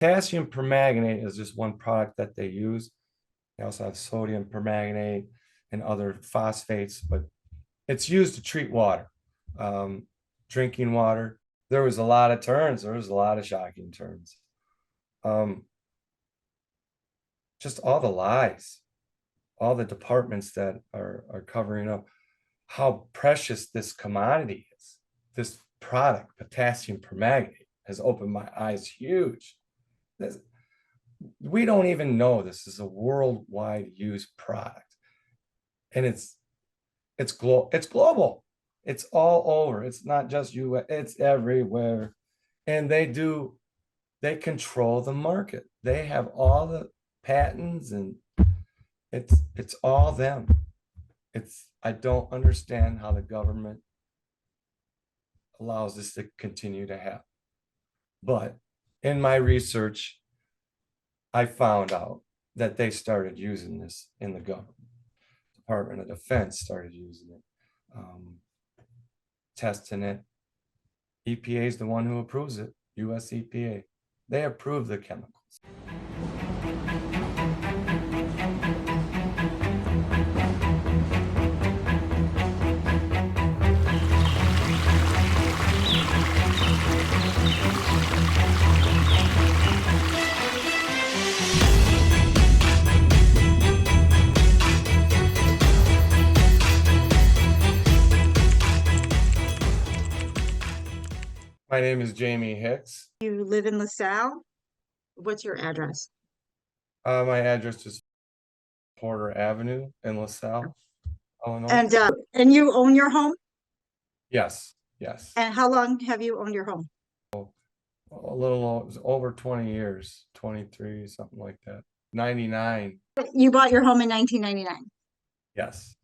Potassium permanganate is just one product that they use. They also have sodium permanganate and other phosphates, but it's used to treat water, um, drinking water. There was a lot of turns. There was a lot of shocking turns. Um, just all the lies, all the departments that are covering up how precious this commodity is. This product, potassium permanganate, has opened my eyes huge. This, we don't even know this is a worldwide used product, and it's global. It's all over. It's not just US, it's everywhere. And they control the market. They have all the patents, and it's all them. I don't understand how the government allows this to continue to happen. But in my research, I found out that they started using this in the government. Department of Defense started using it, testing it. EPA is the one who approves it, US EPA. They approve the chemicals. My name is Jamie Hicks. You live in LaSalle? What's your address? My address is Porter Avenue in LaSalle, Illinois. And you own your home? Yes, yes. And how long have you owned your home? A little over 20 years, 23, something like that. 99. You bought your home in 1999. Yes.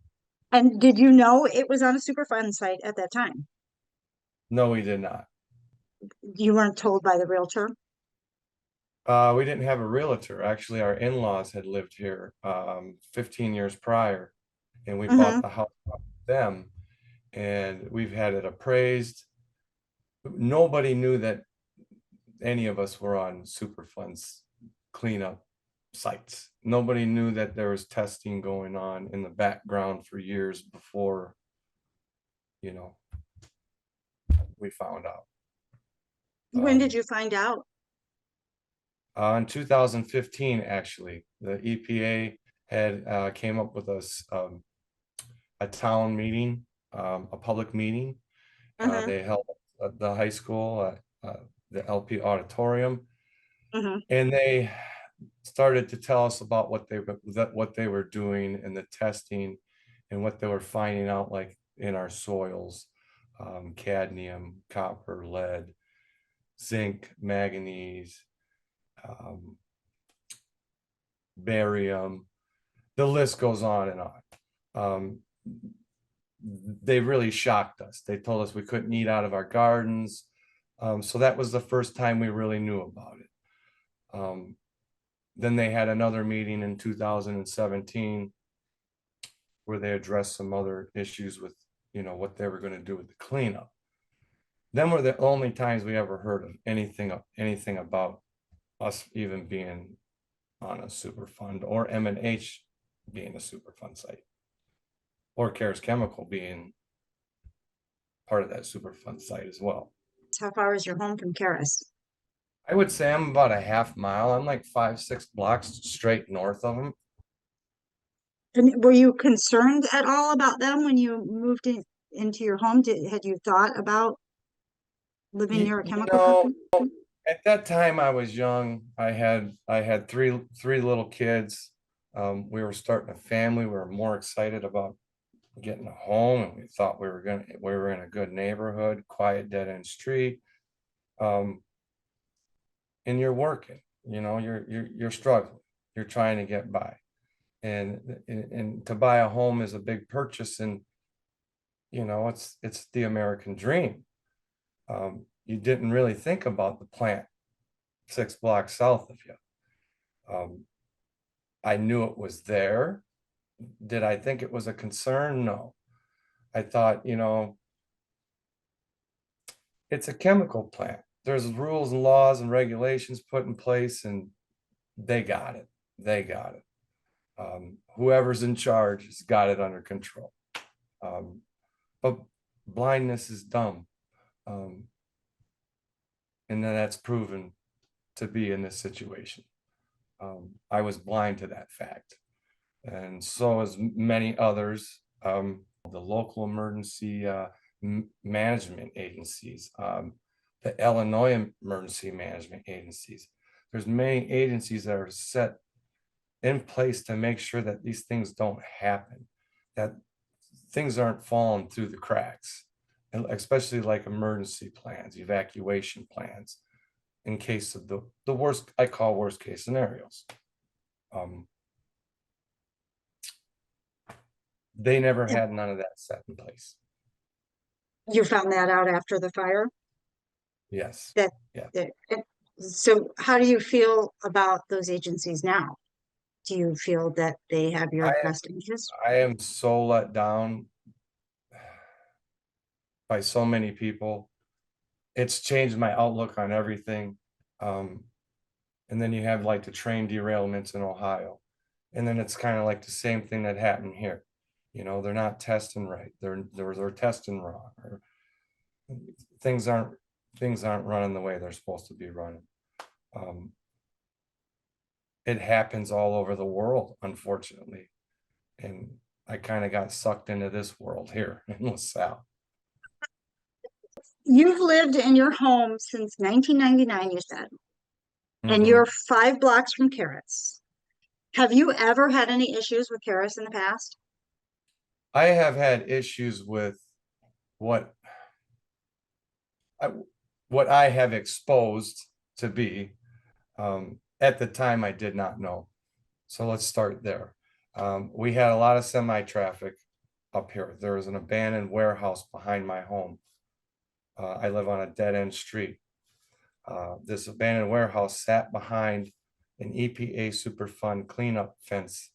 And did you know it was on a Superfund site at that time? No, we did not. You weren't told by the realtor? We didn't have a realtor. Actually, our in-laws had lived here 15 years prior, and we bought the house from them, and we've had it appraised. Nobody knew that any of us were on Superfund's cleanup sites. Nobody knew that there was testing going on in the background for years before, you know, we found out. When did you find out? In 2015, actually, the EPA had came up with a town meeting, a public meeting. They held at the high school, the LP auditorium, and they started to tell us about what they were doing and the testing and what they were finding out, like in our soils, cadmium, copper, lead, zinc, manganese, barium. The list goes on and on. They really shocked us. They told us we couldn't eat out of our gardens. So that was the first time we really knew about it. Then they had another meeting in 2017 where they addressed some other issues with, what they were going to do with the cleanup. Then were the only times we ever heard of anything about us even being on a Superfund, or M&H being a Superfund site, or Carus Chemical being part of that Superfund site as well. How far is your home from Carus? I would say I'm about a half mile. I'm like 5-6 blocks straight north of them. And were you concerned at all about them when you moved into your home? Had you thought about living near a chemical company? At that time I was young. I had three little kids. We were starting a family. We were more excited about getting a home, and we thought we were in a good neighborhood, quiet dead end street. And you're working, you're struggling, you're trying to get by, and to buy a home is a big purchase, and it's the American dream. You didn't really think about the plant 6 blocks south of you. I knew it was there. Did I think it was a concern? No. I thought, it's a chemical plant. there's rules and laws and regulations put in place, and they got it. They got it. Whoever's in charge has got it under control. But blindness is dumb. And then that's proven to be in this situation. I was blind to that fact. And so as many others, the local emergency management agencies, the Illinois emergency management agencies. There's many agencies that are set in place to make sure that these things don't happen, that things aren't falling through the cracks, and especially like emergency plans, evacuation plans, in case of the worst, I call worst case scenarios. They never had none of that set in place. You found that out after the fire? Yes. That, Yeah. So how do you feel about those agencies now? Do you feel that they have your best interest? I am so let down by so many people. It's changed my outlook on everything. And then you have like the train derailments in Ohio. And then it's kind of like the same thing that happened here. You know, they're not testing right. They're testing wrong, or things aren't running the way they're supposed to be running. It happens all over the world, unfortunately. And I kind of got sucked into this world here in LaSalle. You've lived in your home since 1999, you said, and Mhm. you're 5 blocks from Carus. Have you ever had any issues with Carus in the past? I have had issues with what I have exposed to be. At the time, I did not know. So let's start there. We had a lot of semi-traffic up here. There was an abandoned warehouse behind my home. I live on a dead-end street. This abandoned warehouse sat behind an EPA Superfund cleanup fence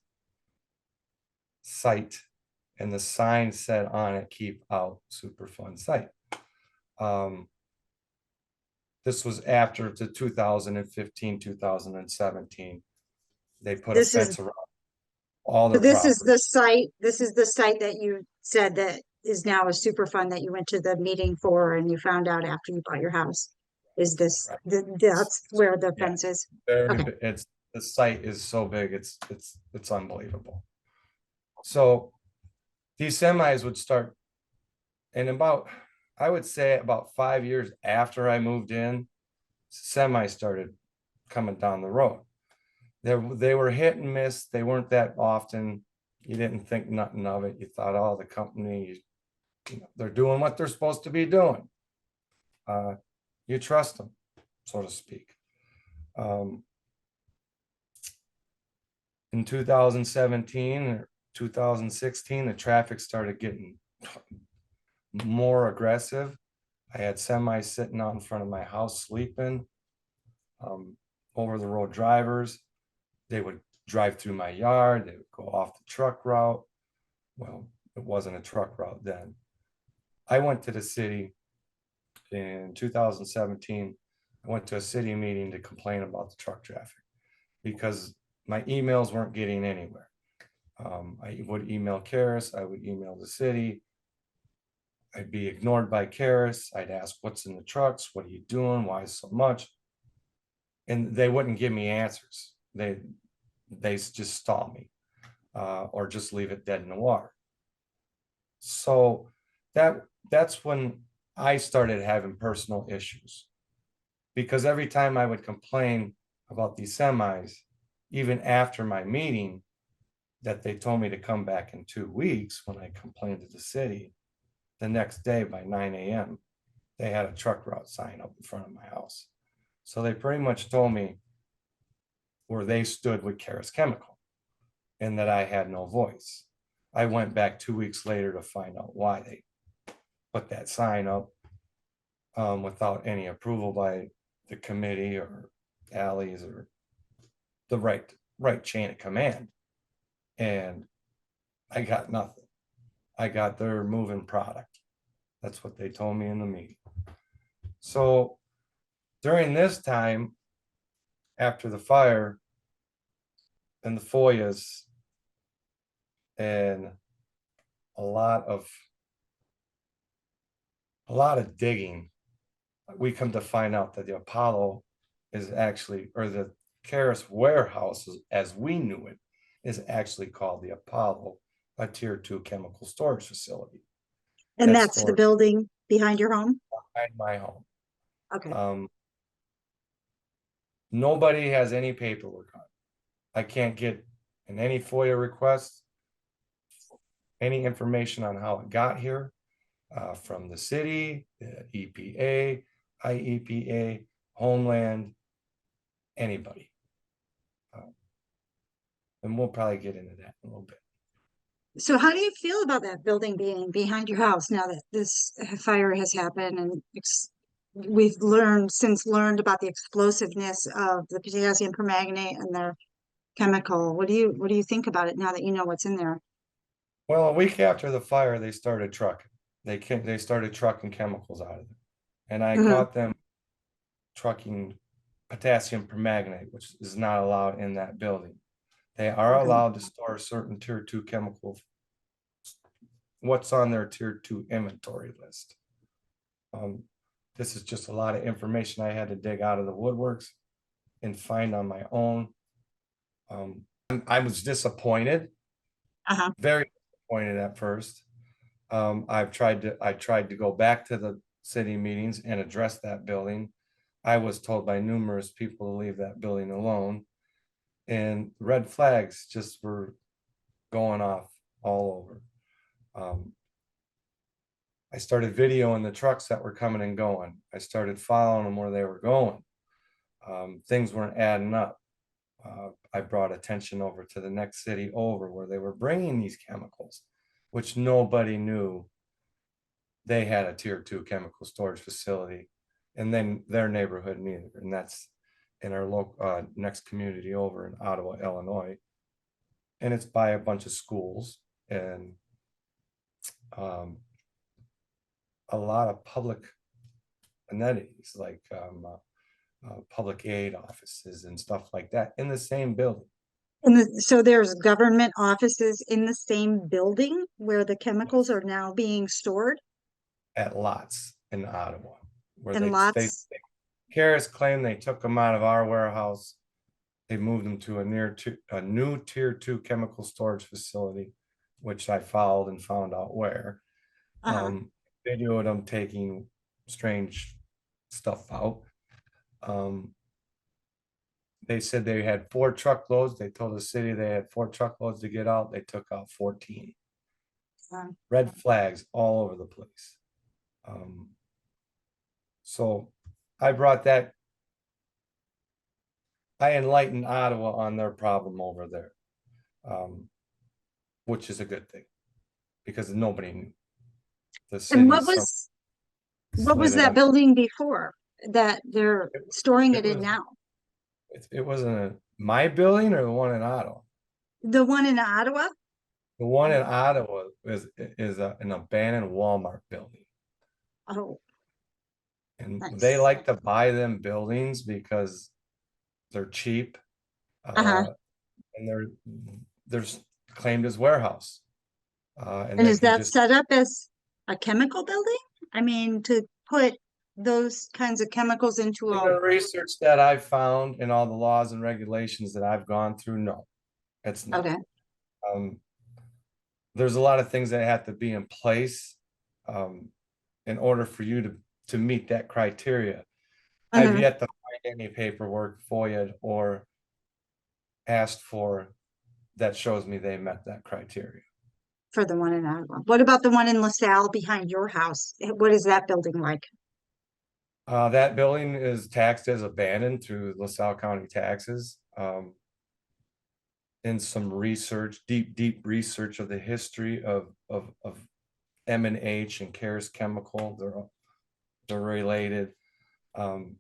site, and the sign said on it, "Keep out Superfund site." This was after the 2015, 2017. They put a fence around all their This is property. the site that you said that is now a Superfund that you went to the meeting for and you found out after you bought your house. Is this, that's where the Yeah, fence is? very Okay. it's the site is so big, it's unbelievable. So these semis would start, and about, I would say about 5 years after I moved in, semis started coming down the road. They were hit and miss. They weren't that often. You didn't think nothing of it. You thought, oh, the company, they're doing what they're supposed to be doing. You trust them, so to speak. In 2017 or 2016, the traffic started getting more aggressive. I had semis sitting out in front of my house sleeping. Over the road drivers, they would drive through my yard. They would go off the truck route. Well, it wasn't a truck route then. I went to the city in 2017. I went to a city meeting to complain about the truck traffic because my emails weren't getting anywhere. I would email CARUS, I would email the city. I'd be ignored by CARUS. I'd ask, what's in the trucks? What are you doing? Why so much? And they wouldn't give me answers. They just stall me, or just leave it dead in the water. So that's when I started having personal issues, because every time I would complain about these semis, even after my meeting that they told me to come back in 2 weeks, when I complained to the city, the next day by 9 a.m., they had a truck route sign up in front of my house. So they pretty much told me where they stood with Carus Chemical and that I had no voice. I went back 2 weeks later to find out why they put that sign up without any approval by the committee or alleys or the right chain of command. And I got nothing. I got their moving product. That's what they told me in the meeting. So During this time, after the fire and the FOIAs and a lot of digging, we come to find out that the Apollo is actually, or the CARUS warehouse, as we knew it, is actually called the Apollo, a tier 2 chemical storage facility And that that's the stores building behind your home? behind my home. Okay. Nobody has any paperwork on it. I can't get in any FOIA requests any information on how it got here, from the city, the EPA, IEPA, Homeland, anybody. And we'll probably get into that in a little bit. So how do you feel about that building being behind your house now that this fire has happened and we've learned about the explosiveness of the potassium permanganate and their chemical? What do you think about it now that you know what's in there? Well, a week after the fire, they started trucking. They started trucking chemicals out of there, and I Hmm. caught them trucking potassium permanganate, which is not allowed in that building. They are Okay. allowed to store certain tier 2 chemicals, what's on their tier 2 inventory list. This is just a lot of information I had to dig out of the woodworks and find on my own. I was disappointed, Uh-huh. very disappointed at first. I tried to go back to the city meetings and address that building. I was told by numerous people to leave that building alone, and red flags just were going off all over. I started videoing the trucks that were coming and going. I started following them where they were going. Things weren't adding up. I brought attention over to the next city over where they were bringing these chemicals, which nobody knew they had a tier 2 chemical storage facility, and then their neighborhood neither. And that's in our local next community over in Ottawa, Illinois. And it's by a bunch of schools and a lot of public entities like public aid offices and stuff like that in the same building. So there's government offices in the same building where the chemicals are now being stored At lots in Ottawa, where and they lots. Carus claimed they took them out of our warehouse. They moved them to a new tier 2 chemical storage facility, which I followed and found out where. Uh-huh. Videoed them taking strange stuff out. They said they had 4 truckloads. They told the city they had 4 truckloads to get out. They took out 14. Red flags all over the place. So I brought that. I enlightened Ottawa on their problem over there, which is a good thing because nobody knew. The And city what slid was it that on. building before that they're storing It it in was now? it wasn't my building or the one in Ottawa. The one in Ottawa? The one in Ottawa is an abandoned Walmart building. Oh, And they nice. like to buy them buildings because they're cheap, Uh-huh. and they're claimed as warehouse, and And they is can that just. set up as a chemical building? I mean, to put those kinds of chemicals into In a, the research that I've found and all the laws and regulations that I've gone through, no, it's not. okay. Um, there's a lot of things that have to be in place, um, in order for you to meet that criteria. I've Hmm. yet to find any paperwork, FOIA or asked for, that shows me they met that criteria. For the one in Ottawa. What about the one in LaSalle behind your house? What is that building like? That building is taxed as abandoned through LaSalle County taxes. In some research, deep research of the history of M&H and Carus Chemical, they're related. Hmm.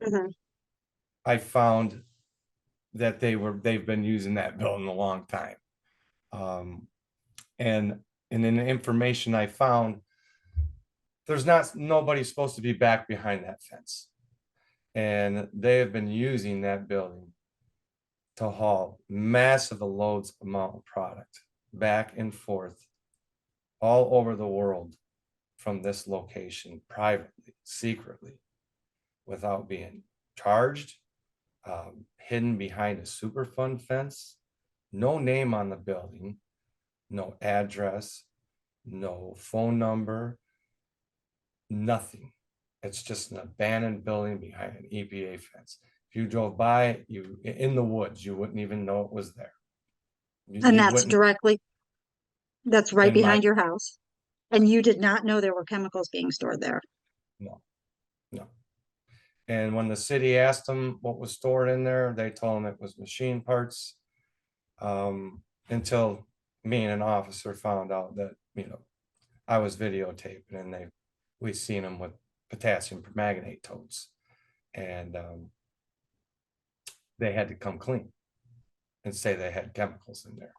I found that they've been using that building a long time. And in the information I found, there's nobody supposed to be back behind that fence. And they have been using that building to haul massive loads amount of product back and forth all over the world from this location privately, secretly, without being charged, hidden behind a superfund fence, no name on the building, no address, no phone number, nothing. It's just an abandoned building behind an EPA fence. If you drove by it, you in the woods, you wouldn't even know it was there. And You that's wouldn't directly, that's right in my behind your house. And you did not know there were chemicals being stored there. no, no. And when the city asked them what was stored in there, they told them it was machine parts. Until me and an officer found out that, I was videotaping and we seen them with potassium permanganate totes. And they had to come clean and say they had chemicals in there.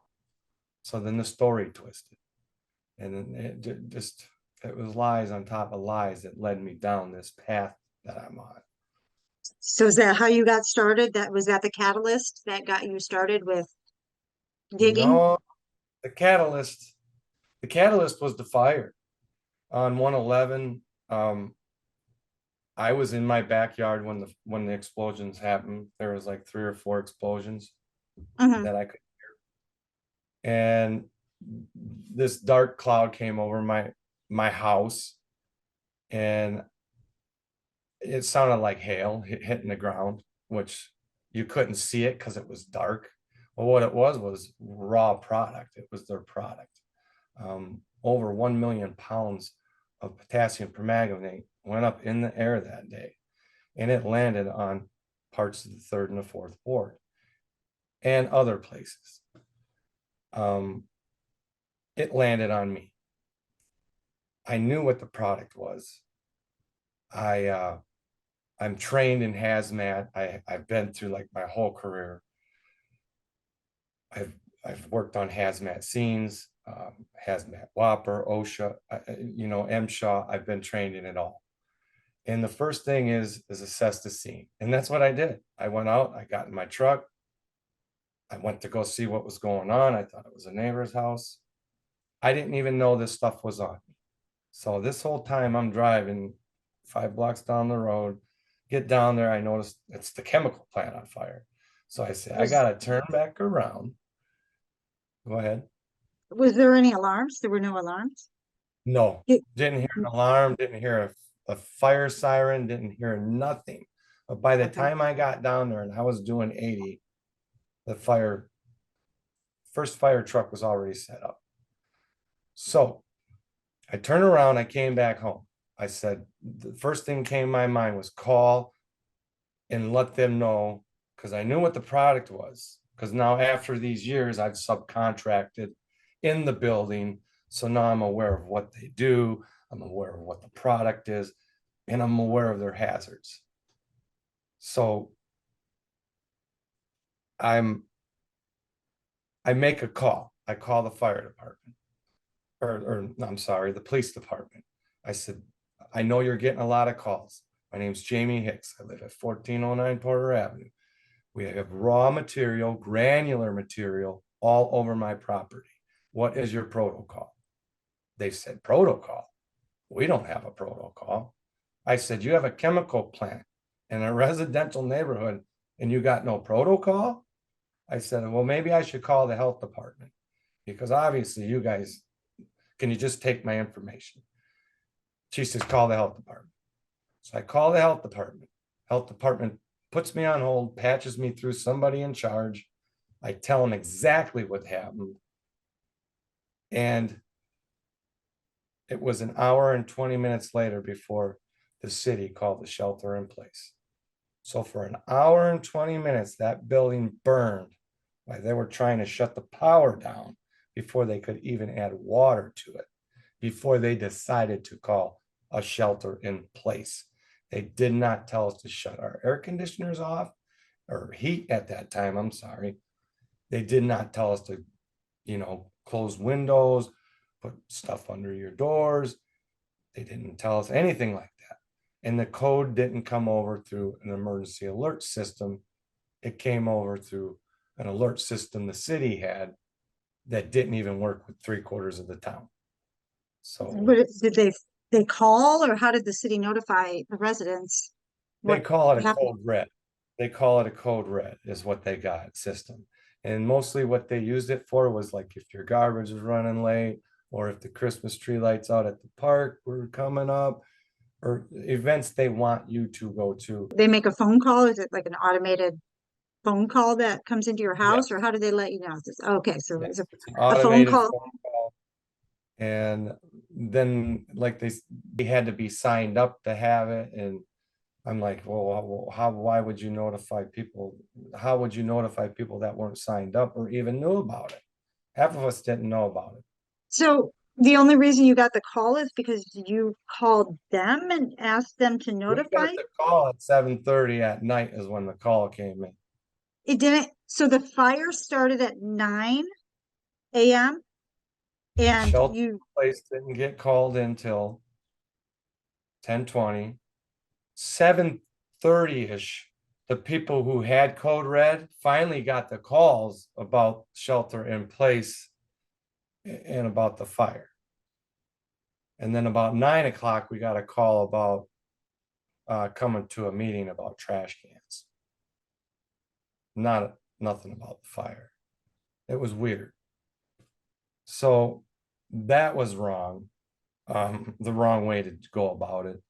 So then the story twisted. And then it was lies on top of lies that led me down this path that I'm on. So is that how you got started? Was that the catalyst that got you started with digging? No, the catalyst, was the fire on 111. I was in my backyard when the explosions happened. There was like 3 or 4 explosions Mhm. that I could, and this dark cloud came over my house, and it sounded like hail hitting the ground, which you couldn't see it because it was dark. Well, what it was raw product. It was their product. Over 1 million pounds of potassium permanganate went up in the air that day, and it landed on parts of the 3rd and the 4th ward and other places. It landed on me. I knew what the product was. I'm trained in hazmat. I've been through like my whole career. I've worked on hazmat scenes, hazmat whopper, OSHA, MSHA. I've been trained in it all. And the first thing is assess the scene. And that's what I did. I went out, I got in my truck. I went to go see what was going on. I thought it was a neighbor's house. I didn't even know this stuff was on me. So this whole time I'm driving 5 blocks down the road, get down there, I noticed it's the chemical plant on fire. So I said, I Was gotta turn back around. Go ahead. was there any alarms? There were no alarms? No, It- didn't hear an alarm, didn't hear a fire siren, didn't hear nothing. But by the okay. time I got down there and I was doing 80, the first fire truck was already set up. So I turned around, I came back home. I said, the first thing came to my mind was call and let them know, because I knew what the product was. Because now after these years, I've subcontracted in the building. So now I'm aware of what they do. I'm aware of what the product is, and I'm aware of their hazards. So I make a call. I call the fire department, or I'm sorry, the police department. I said, I know you're getting a lot of calls. My name's Jamie Hicks. I live at 1409 Porter Avenue. We have raw material, granular material all over my property. What is your protocol? They said, protocol? We don't have a protocol. I said, you have a chemical plant in a residential neighborhood and you got no protocol? I said, well, maybe I should call the health department, because obviously you guys, can you just take my information? She says, call the health department. So I call the health department. Health department puts me on hold, patches me through somebody in charge. I tell them exactly what happened. And it was an hour and 20 minutes later before the city called the shelter in place. So for an hour and 20 minutes, that building burned while they were trying to shut the power down before they could even add water to it, before they decided to call a shelter in place. They did not tell us to shut our air conditioners off or heat at that time. I'm sorry. They did not tell us to, close windows, put stuff under your doors. They didn't tell us anything like that. And the code didn't come over through an emergency alert system. It came over through an alert system the city had that didn't even work with 3/4 of the town. So Did they call, or how did the city notify the residents they what call it a happened? code red. They call it a code red is what they got system. And mostly what they used it for was like if your garbage is running late, or if the Christmas tree lights out at the park were coming up, or events they want you to go to. They make a phone call? Is it like an automated phone call that comes into your house, or Yes, how do they let you know? Okay, so it's yes. It's an a phone automated call. phone call. And then like they had to be signed up to have it. And I'm like, well, why would you notify people? How would you notify people that weren't signed up or even knew about it? Half of us didn't know about it. So the only reason you got the call is because you called them and asked them to We notify got you? the call at 7:30 at night is when the call came in. It didn't, so the fire started at 9 a.m. and Shelter you, in place didn't get called in till 10:20. 7:30-ish, the people who had code red finally got the calls about shelter in place and about the fire. And then about 9 o'clock, we got a call about coming to a meeting about trash cans. Nothing about the fire. It was weird. So that was wrong. The wrong way to go about it.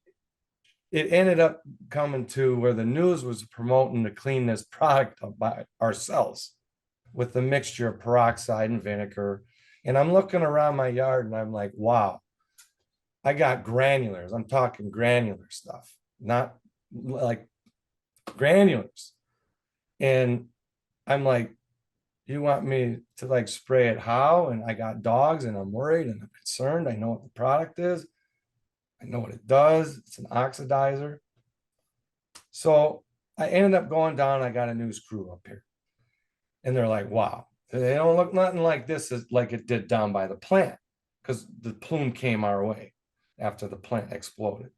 It ended up coming to where the news was promoting to clean this product up by ourselves with a mixture of peroxide and vinegar. And I'm looking around my yard and I'm like, wow, I got granulars. I'm talking granular stuff, not like granulars. And I'm like, you want me to like spray it how? And I got dogs and I'm worried and I'm concerned. I know what the product is. I know what it does. It's an oxidizer. So I ended up going down. I got a news crew up here. And they're like, wow, they don't look nothing like this as like it did down by the plant, because the plume came our way after the plant exploded.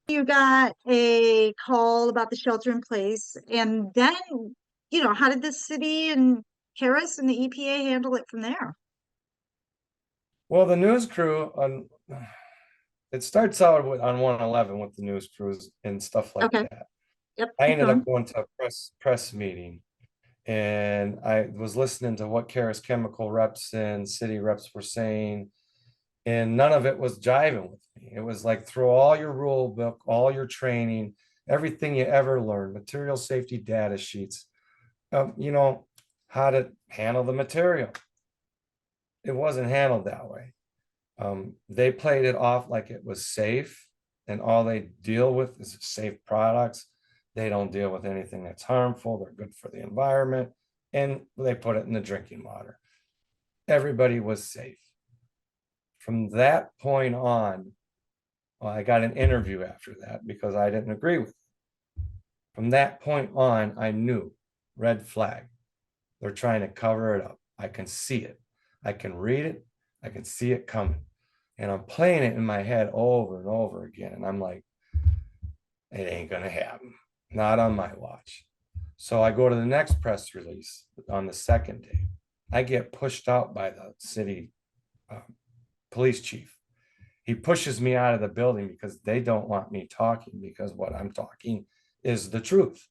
you got a call about the shelter in place, and then, how did the city and Harris and the EPA handle it from there? Well, the news crew on it starts out with, on 111 with the news crews and stuff like Okay, that. yep, I keep ended up going. going to a press meeting, and I was listening to what Carus Chemical reps and city reps were saying, and none of it was jiving with me. It was like throw all your rule book, all your training, everything you ever learned, material safety data sheets, how to handle the material. It wasn't handled that way. They played it off like it was safe, and all they deal with is safe products. They don't deal with anything that's harmful. They're good for the environment, and they put it in the drinking water. Everybody was safe. From that point on, well, I got an interview after that because I didn't agree with it. From that point on, I knew red flag. They're trying to cover it up. I can see it. I can read it. I can see it coming. And I'm playing it in my head over and over again. And I'm like, it ain't going to happen. Not on my watch. So I go to the next press release on the second day. I get pushed out by the city police chief. He pushes me out of the building because they don't want me talking, because what I'm talking is the truth.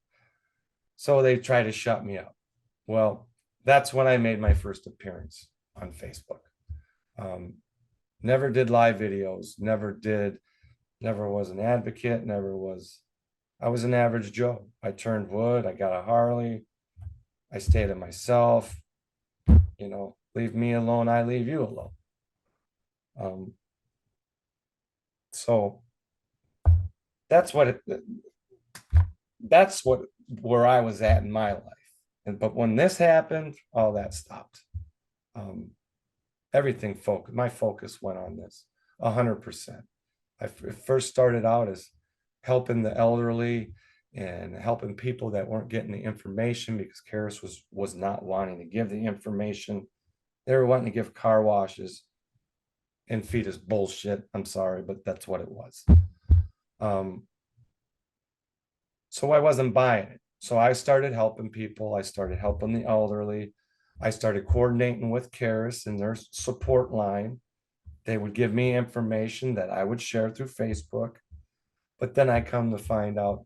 So they try to shut me up. Well, that's when I made my first appearance on Facebook. Never did live videos, never was an advocate, I was an average Joe. I turned wood, I got a Harley, I stayed to myself, leave me alone, I leave you alone. So that's where I was at in my life. But when this happened, all that stopped. My focus went on this 100%. I first started out as helping the elderly and helping people that weren't getting the information, because Carus was not wanting to give the information. They were wanting to give car washes and feed us bullshit. I'm sorry, but that's what it was. So I wasn't buying it. So I started helping people. I started helping the elderly. I started coordinating with CARUS and their support line. They would give me information that I would share through Facebook. But then I come to find out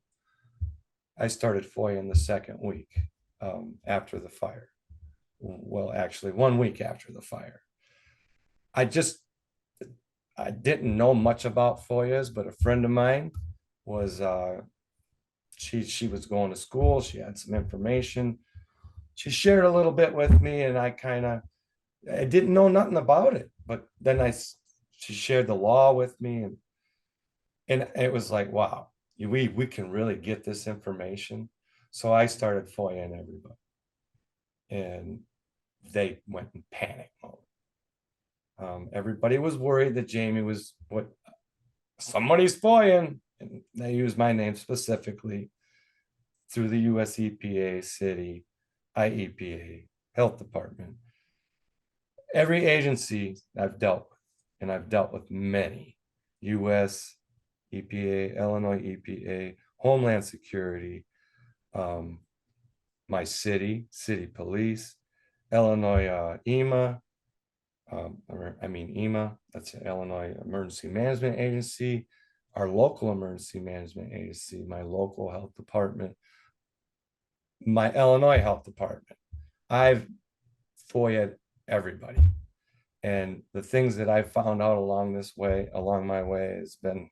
I started FOIA in the second week after the fire. Well, actually, 1 week after the fire. I just, I didn't know much about FOIAs, but a friend of mine was, she was going to school. She had some information. She shared a little bit with me, and I didn't know nothing about it. But then she shared the law with me, and it was like, wow, we can really get this information. So I started FOIAing everybody, and they went in panic mode. Everybody was worried that Jamie was what somebody's FOIAing, and they used my name specifically through the US EPA, city, IEPA, health department. Every agency I've dealt with, and I've dealt with many, US EPA, Illinois EPA, Homeland Security, my city police, Illinois EMA, EMA, that's the Illinois Emergency Management Agency, our local emergency management agency, my local health department, my Illinois health department. I've FOIA'd everybody. And the things that I've found out along my way has been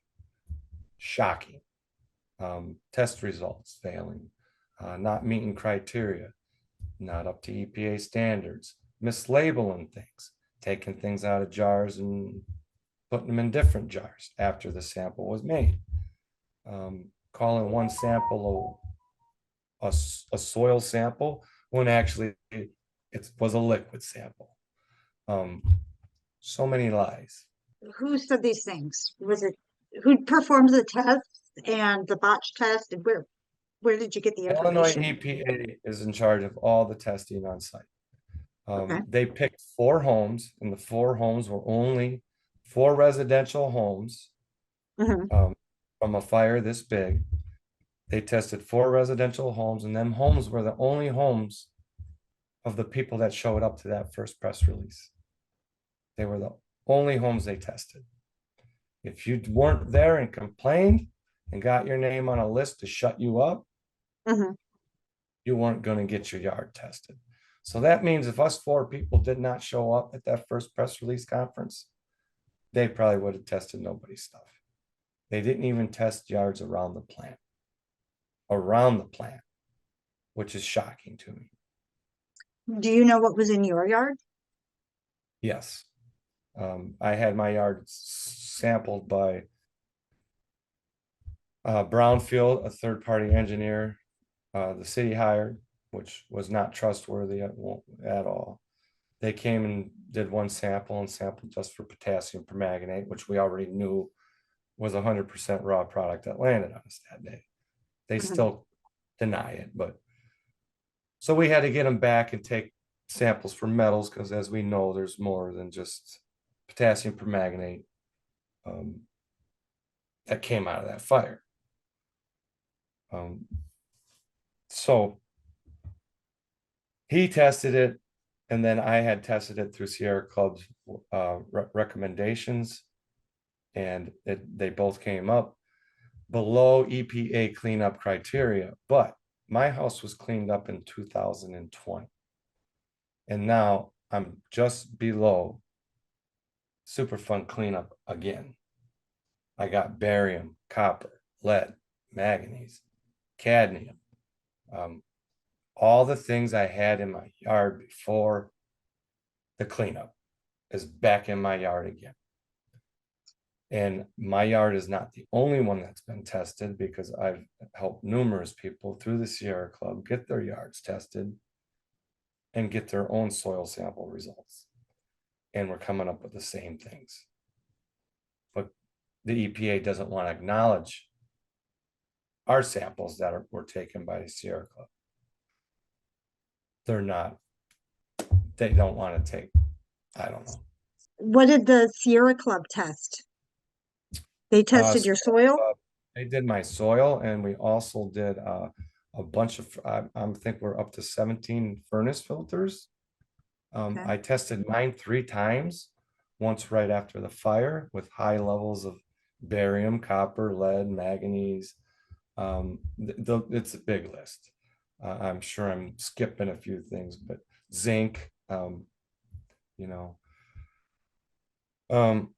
shocking. Test results failing, not meeting criteria, not up to EPA standards, mislabeling things, taking things out of jars and putting them in different jars after the sample was made. Calling one sample a soil sample when actually it was a liquid sample. So many lies. Who said these things? Was it who performed the test and the botch test? And where did you get the Illinois information? EPA is in charge of all the testing on site. Okay. They picked 4 homes, and the 4 homes were only 4 residential homes Mhm. from a fire this big. They tested 4 residential homes, and them homes were the only homes of the people that showed up to that first press release. They were the only homes they tested. If you weren't there and complained and got your name on a list to shut you up, Mhm. you weren't going to get your yard tested. So that means if us 4 people did not show up at that first press release conference, they probably would have tested nobody's stuff. They didn't even test yards around the plant, which is shocking to me. Do you know what was in your yard? Yes. I had my yard sampled by Brownfield, a third-party engineer, the city hired, which was not trustworthy at all. They came and did one sample and sampled just for potassium permanganate, which we already knew was 100% raw product that landed on us that day. They still deny it, but so we had to get them back and take samples for metals because, as we know, there's more than just potassium permanganate that came out of that fire. So he tested it, and then I had tested it through Sierra Club's recommendations, and they both came up below EPA cleanup criteria. But my house was cleaned up in 2020, and now I'm just below superfund cleanup again. I got barium, copper, lead, manganese, cadmium, all the things I had in my yard before the cleanup is back in my yard again. And my yard is not the only one that's been tested, because I've helped numerous people through the Sierra Club get their yards tested and get their own soil sample results. And we're coming up with the same things. But the EPA doesn't want to acknowledge our samples that were taken by the Sierra Club. They don't want to take, I don't know. What did the Sierra Club test? They tested your Sierra soil? Club, They did my soil, and we also did a bunch of, I think we're up to 17 furnace filters. Okay. I tested mine 3 times, once right after the fire with high levels of barium, copper, lead, manganese. It's a big list. I'm sure I'm skipping a few things, but zinc, you know, um,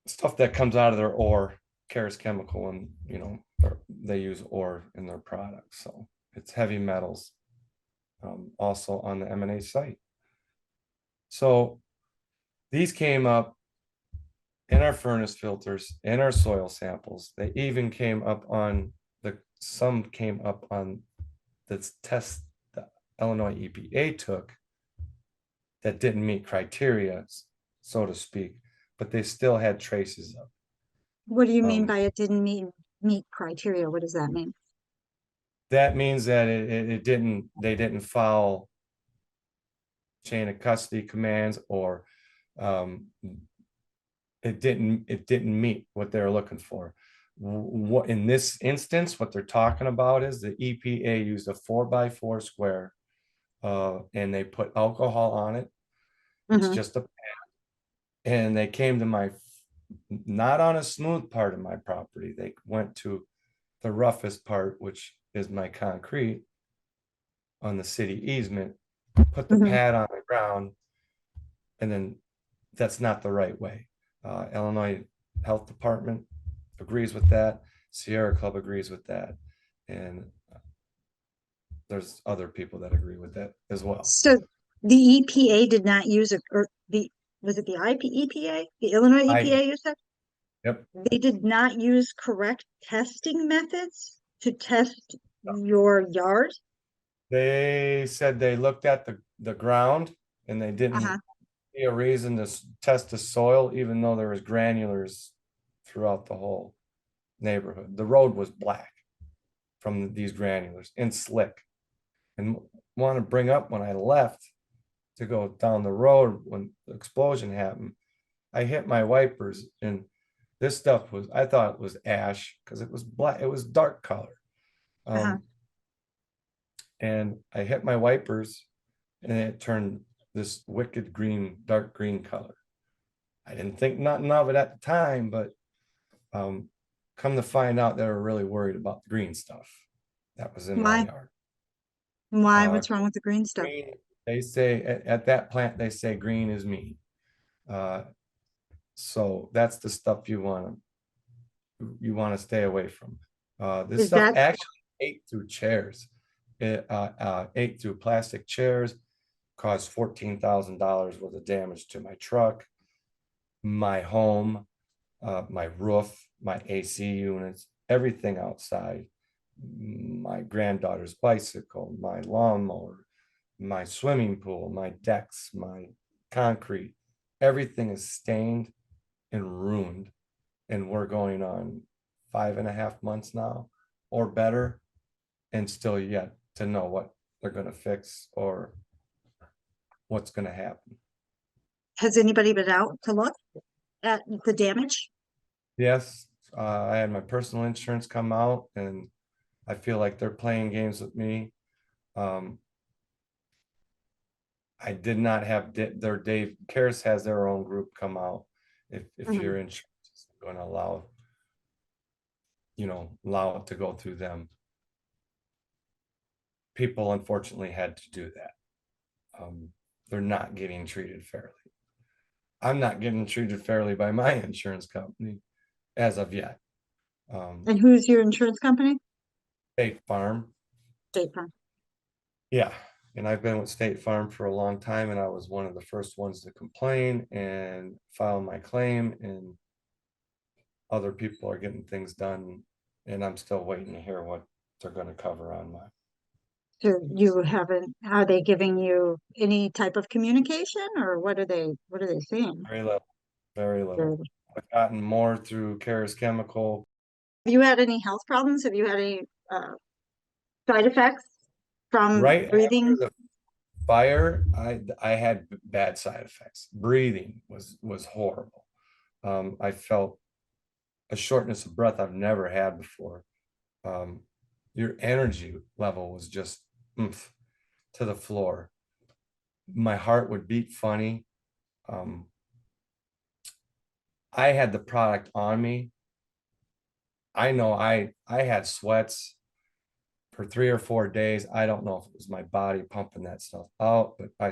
stuff that comes out of their ore, Carus Chemical, and they use ore in their products, so it's heavy metals. Also on the M&A site. So these came up in our furnace filters, in our soil samples. They even came up on some came up on the test the Illinois EPA took that didn't meet criteria, so to speak, but they still had traces of. What do you mean Um, by it didn't meet criteria? What does that mean? that means that they didn't follow chain of custody commands, or um, it didn't meet what they're looking for. What in this instance, what they're talking about is the EPA used a 4x4 square, and they put alcohol on it. It's Hmm. just and they came to not on a smooth part of my property. They went to the roughest part, which is my concrete on the city easement, put the Hmm. pad on the ground, and then that's not the right way. Illinois Health Department agrees with that. Sierra Club agrees with that. And there's other people that agree with that as well. So the EPA did not use a, or the, was it the EPA? The Illinois I, EPA, you said? yep. They did not use correct testing methods to test your yard? They said they looked at the ground, and they Uh-huh. didn't see a reason to test the soil, even though there was granulars throughout the whole neighborhood. The road was black from these granulars and slick. And want to bring up, when I left to go down the road when the explosion happened, I hit my wipers, and this stuff was, I thought it was ash because it was black, it was dark color. Uh-huh. And I hit my wipers, and it turned this wicked green, dark green color. I didn't think nothing of it at the time, but come to find out, they were really worried about the green stuff that was in my Why? yard. Why? Uh, What's wrong with the green stuff? green, they say at that plant, they say green is mean. Uh, so that's the stuff you want to stay away from. This Is stuff that, actually ate through chairs. It ate through plastic chairs, caused $14,000 worth of damage to my truck, my home, my roof, my AC units, everything outside, my granddaughter's bicycle, my lawnmower, my swimming pool, my decks, my concrete, everything is stained and ruined. And we're going on 5.5 months now or better, and still yet to know what they're going to fix or what's going to happen. has anybody been out to look at the damage? Yes, I had my personal insurance come out, and I feel like they're playing games with me. Um, I did not have their Dave Cares has their own group come out. If Mhm. your insurance is going to allow it to go through them. People unfortunately had to do that. They're not getting treated fairly. I'm not getting treated fairly by my insurance company as of yet. And who's your insurance company? State Farm. State Farm. Yeah. And I've been with State Farm for a long time, and I was one of the first ones to complain and file my claim, and other people are getting things done, and I'm still waiting to hear what they're going to cover on mine. So you haven't, are they giving you any type of communication or what are they saying? Very little, very Have little. I've gotten more through Carus Chemical. you had any health problems? Have you had any side effects from Right after breathing? the fire, I had bad side effects. Breathing was horrible. I felt a shortness of breath I've never had before. Your energy level was just to the floor. My heart would beat funny. I had the product on me. I know I had sweats for 3 or 4 days. I don't know if it was my body pumping that stuff out, but I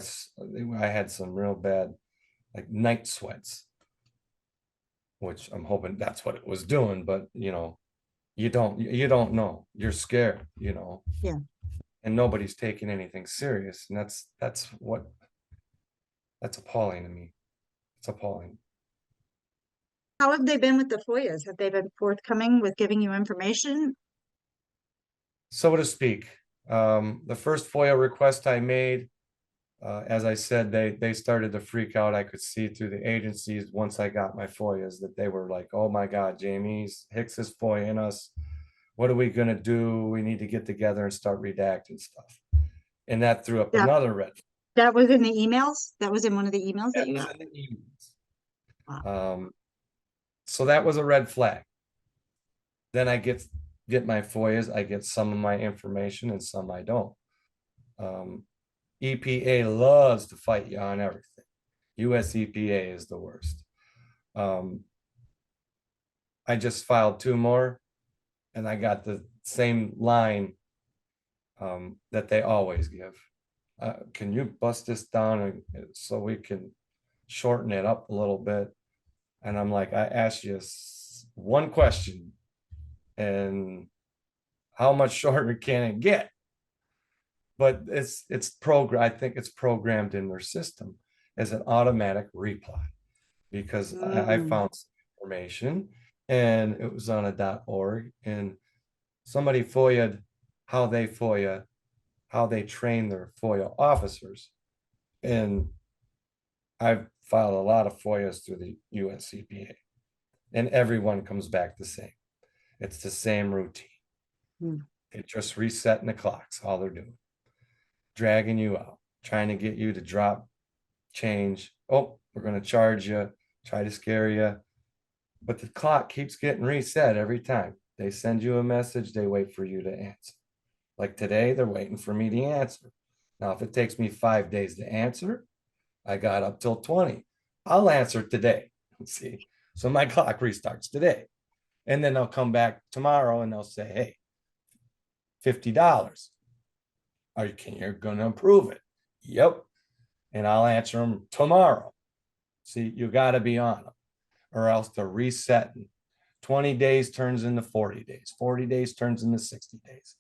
had some real bad, like, night sweats, which I'm hoping that's what it was doing. But you don't know. You're scared, Yeah. and nobody's taking anything serious, and that's appalling to me. It's appalling. How have they been with the FOIAs? Have they been forthcoming with giving you information? So to speak. The first FOIA request I made, as I said, they started to freak out. I could see through the agencies once I got my FOIAs that they were like, "Oh my God, Jamie's Hicks is FOIAing us. What are we gonna do? We need to get together and start redacting stuff." And that threw up Yeah, another red flag. that was in the emails? That was in one of the emails that That you was got? in the emails. Wow. So that was a red flag. Then I get my FOIAs. I get some of my information and some I don't. EPA loves to fight you on everything. US EPA is the worst. I just filed 2 more, and I got the same line that they always give. Can you bust this down so we can shorten it up a little bit? And I'm like, I asked you one question, and how much shorter can it get? But I think it's programmed in their system as an automatic reply, because I Mm. found some information and it was on a .org, and somebody FOIA'd how they train their FOIA officers. And I've filed a lot of FOIAs through the US EPA, and everyone comes back the same. It's the same routine. Mm. They're just resetting the clocks, all they're doing. Dragging you out, trying to get you to drop change. Oh, we're going to charge you, try to scare you. But the clock keeps getting reset every time. They send you a message, they wait for you to answer. Like today, they're waiting for me to answer. Now, if it takes me 5 days to answer, I got up till 20. I'll answer today. See, so my clock restarts today. And then they'll come back tomorrow and they'll say, hey, $50. You're going to approve it? Yep. And I'll answer them tomorrow. See, you got to be on them, or else they're resetting. 20 days turns into 40 days. 40 days turns into 60 days.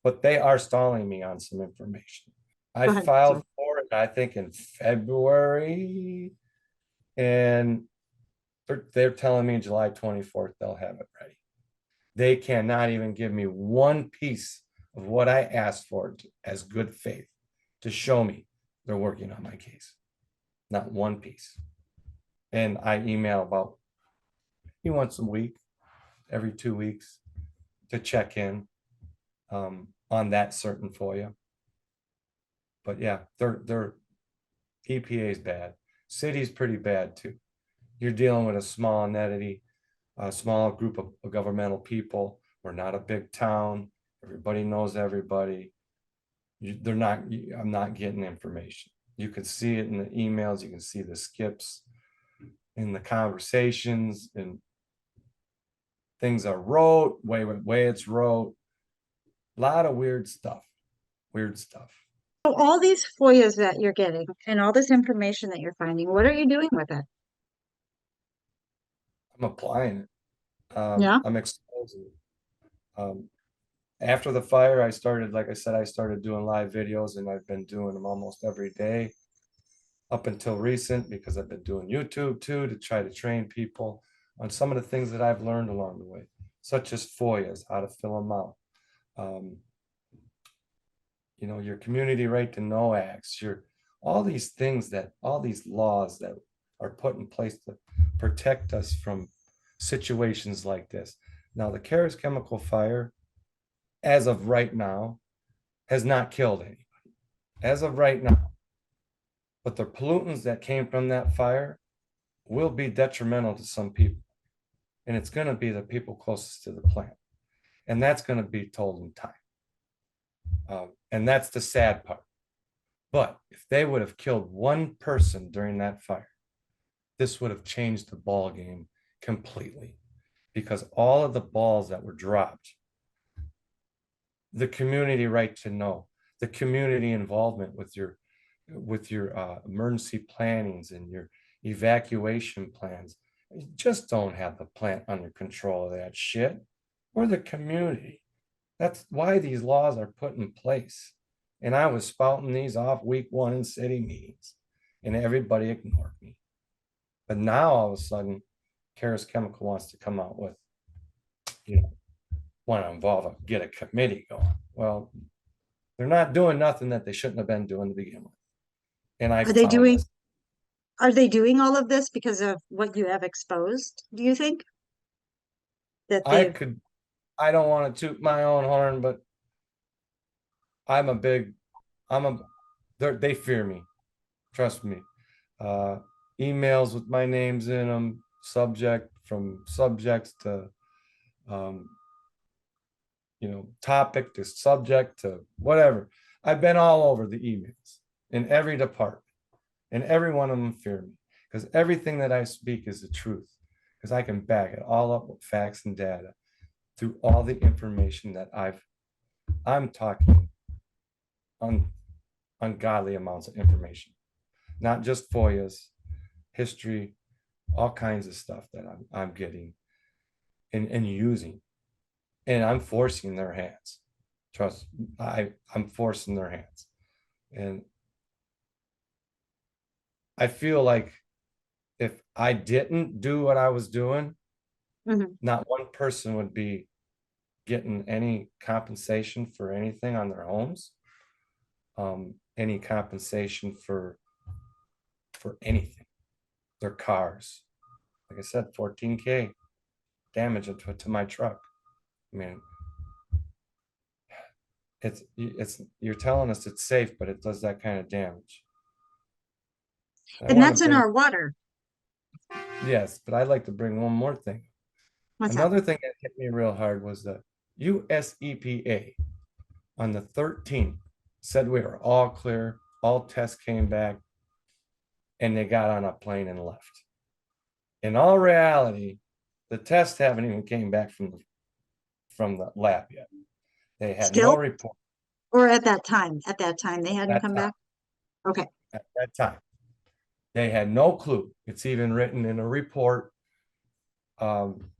But they are stalling me on some information. I Go ahead. Sorry. filed for it, I think, in February, and they're telling me July 24th they'll have it ready. They cannot even give me one piece of what I asked for as good faith to show me they're working on my case. Not one piece. And I email about, he wants a week, every 2 weeks, to check in on that certain FOIA. But yeah, they're EPA is bad. City's pretty bad too. You're dealing with a small entity, a small group of governmental people. We're not a big town. Everybody knows everybody. I'm not getting information. You can see it in the emails. You can see the skips in the conversations, and things are wrote, way it's wrote. A lot of weird stuff. Weird stuff. So all these FOIAs that you're getting and all this information that you're finding, what are you doing with it? I'm applying it. Yeah. I'm exposing it. After the fire, I started, like I said, I started doing live videos, and I've been doing them almost every day up until recent, because I've been doing YouTube too, to try to train people on some of the things that I've learned along the way, such as FOIAs, how to fill them out. Your community right to know acts, all these things, all these laws that are put in place to protect us from situations like this. Now, the Carus Chemical fire, as of right now, has not killed anybody, as of right now. But the pollutants that came from that fire will be detrimental to some people. and it's going to be the people closest to the plant. And that's going to be told in time. And that's the sad part. But if they would have killed one person during that fire, this would have changed the ball game completely, because all of the balls that were dropped, the community right to know, the community involvement with your emergency plannings and your evacuation plans, you just don't have the plant under control of that shit. We're the community. That's why these laws are put in place. And I was spouting these off week one in city meetings, and everybody ignored me. But now all of a sudden, Carus Chemical wants to come out with, want to involve get a committee going. Well, they're not doing nothing that they shouldn't have been doing to begin with. And I Are they found doing this. are they doing all of this because of what you have exposed, do you think? That I they've could, I don't want to toot my own horn, but I'm a big, I'm a, they fear me. Trust me. Emails with my names in them, subjects to, um, topic to subject to whatever. I've been all over the emails in every department, and every one of them fear me, because everything that I speak is the truth, because I can back it all up with facts and data through all the information that I'm talking ungodly amounts of information, not just FOIAs, history, all kinds of stuff that I'm getting and using, and I'm forcing their hands. Trust, I'm forcing their hands, and I feel like if I didn't do what I was doing, Mhm. not one person would be getting any compensation for anything on their homes, any compensation for anything, their cars. Like I said, 14K damage to my truck. I mean, it's you're telling us it's safe, but it does that kind of damage. I And want to that's in bring, our water. yes, but I'd like to bring one more thing. What's that? Another thing that hit me real hard was the US EPA on the 13th said we were all clear, all tests came back, and they got on a plane and left. In all reality, the tests haven't even came back from the lab yet. They had no Still? report Or at that time? At that time they hadn't at come that time. back? Okay. At that time, they had no clue. It's even written in a report um,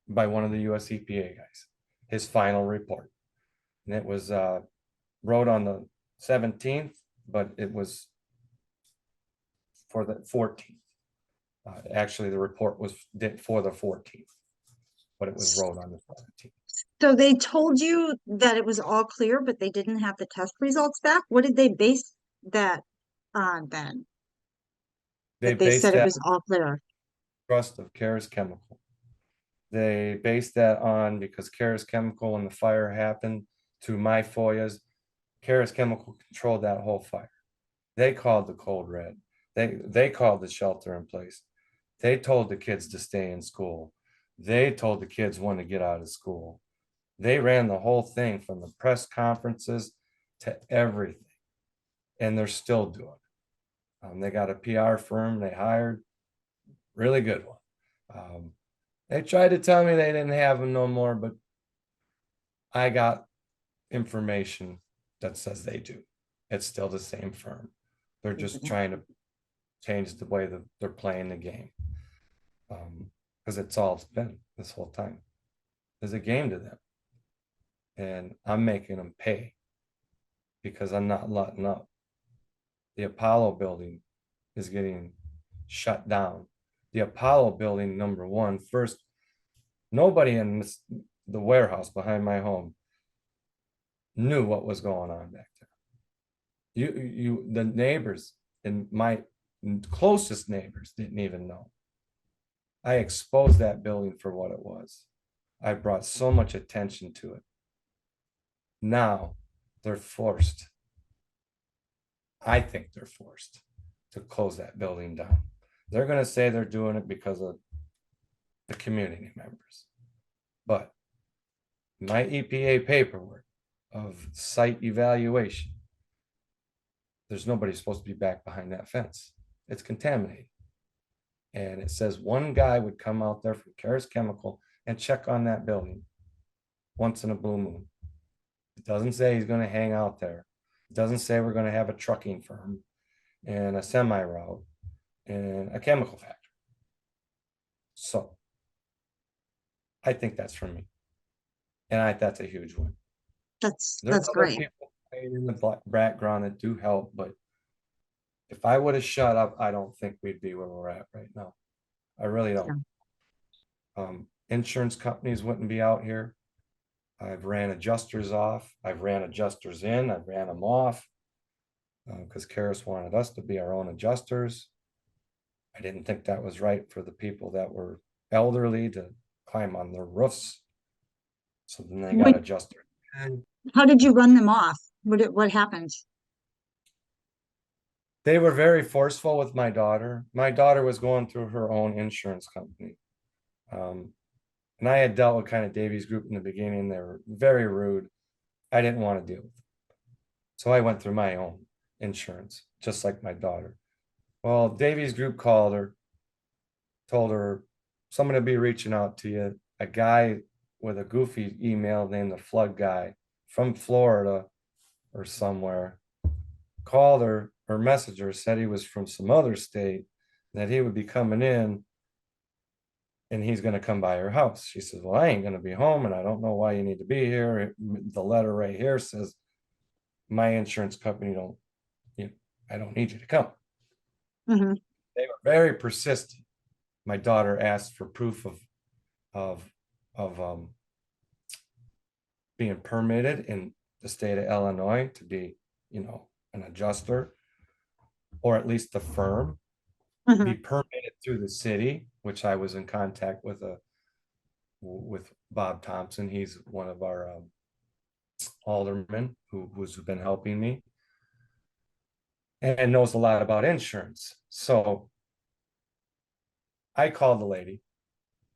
by one of the US EPA guys, his final report. And it was wrote on the 17th, but it was for the 14th. Actually, the report was for the 14th, but it was wrote on the 17th. So they told you that it was all clear, but they didn't have the test results back? What did they base that on then? They That they based said it that was all clear? trust of Carus Chemical. They based that on because Carus Chemical, when the fire happened, to my FOIAs, Carus Chemical controlled that whole fire. They called the code red. They called the shelter in place. They told the kids to stay in school. They told the kids when to get out of school. They ran the whole thing from the press conferences to everything, and they're still doing it. They got a PR firm they hired, really good one. They tried to tell me they didn't have them no more, but I got information that says they do. It's still the same firm. They're just trying to change the way that they're playing the game. Because it's all it's been this whole time. There's a game to them. And I'm making them pay because I'm not letting up. The Apollo building is getting shut down. The Apollo building, number one, first, nobody in the warehouse behind my home knew what was going on back there. The neighbors and my closest neighbors didn't even know. I exposed that building for what it was. I brought so much attention to it. Now they're forced. I think they're forced to close that building down. They're going to say they're doing it because of the community members. But my EPA paperwork of site evaluation, there's nobody supposed to be back behind that fence. It's contaminated. And it says one guy would come out there from Carus Chemical and check on that building once in a blue moon. It doesn't say he's going to hang out there. It doesn't say we're going to have a trucking firm and a semi route and a chemical factory. So I think that's for me. And that's a huge one. That's There's other great. people in the background that do help, but if I would have shut up, I don't think we'd be where we're at right now. I really don't. Insurance companies wouldn't be out here. I've ran adjusters off. I've ran adjusters in. I've ran them off because Carus wanted us to be our own adjusters. I didn't think that was right for the people that were elderly to climb on their roofs. So then they got adjusters. How did you run them off? What happened? They were very forceful with my daughter. My daughter was going through her own insurance company. And I had dealt with kind of Davies Group in the beginning. They were very rude. I didn't want to deal with them. So I went through my own insurance, just like my daughter. Well, Davies Group called her, told her, somebody will be reaching out to you. A guy with a goofy email named the Flood Guy from Florida or somewhere called her or messaged her, said he was from some other state, that he would be coming in and he's going to come by her house. She says, well, I ain't going to be home and I don't know why you need to be here. The letter right here says my insurance company I don't need you to come. Mm-hmm. They were very persistent. My daughter asked for proof of being permitted in the state of Illinois to be, an adjuster, or at least the firm, be permitted through the city, which I was in contact with Bob Thompson. He's one of our aldermen who's been helping me and knows a lot about insurance. So I called the lady.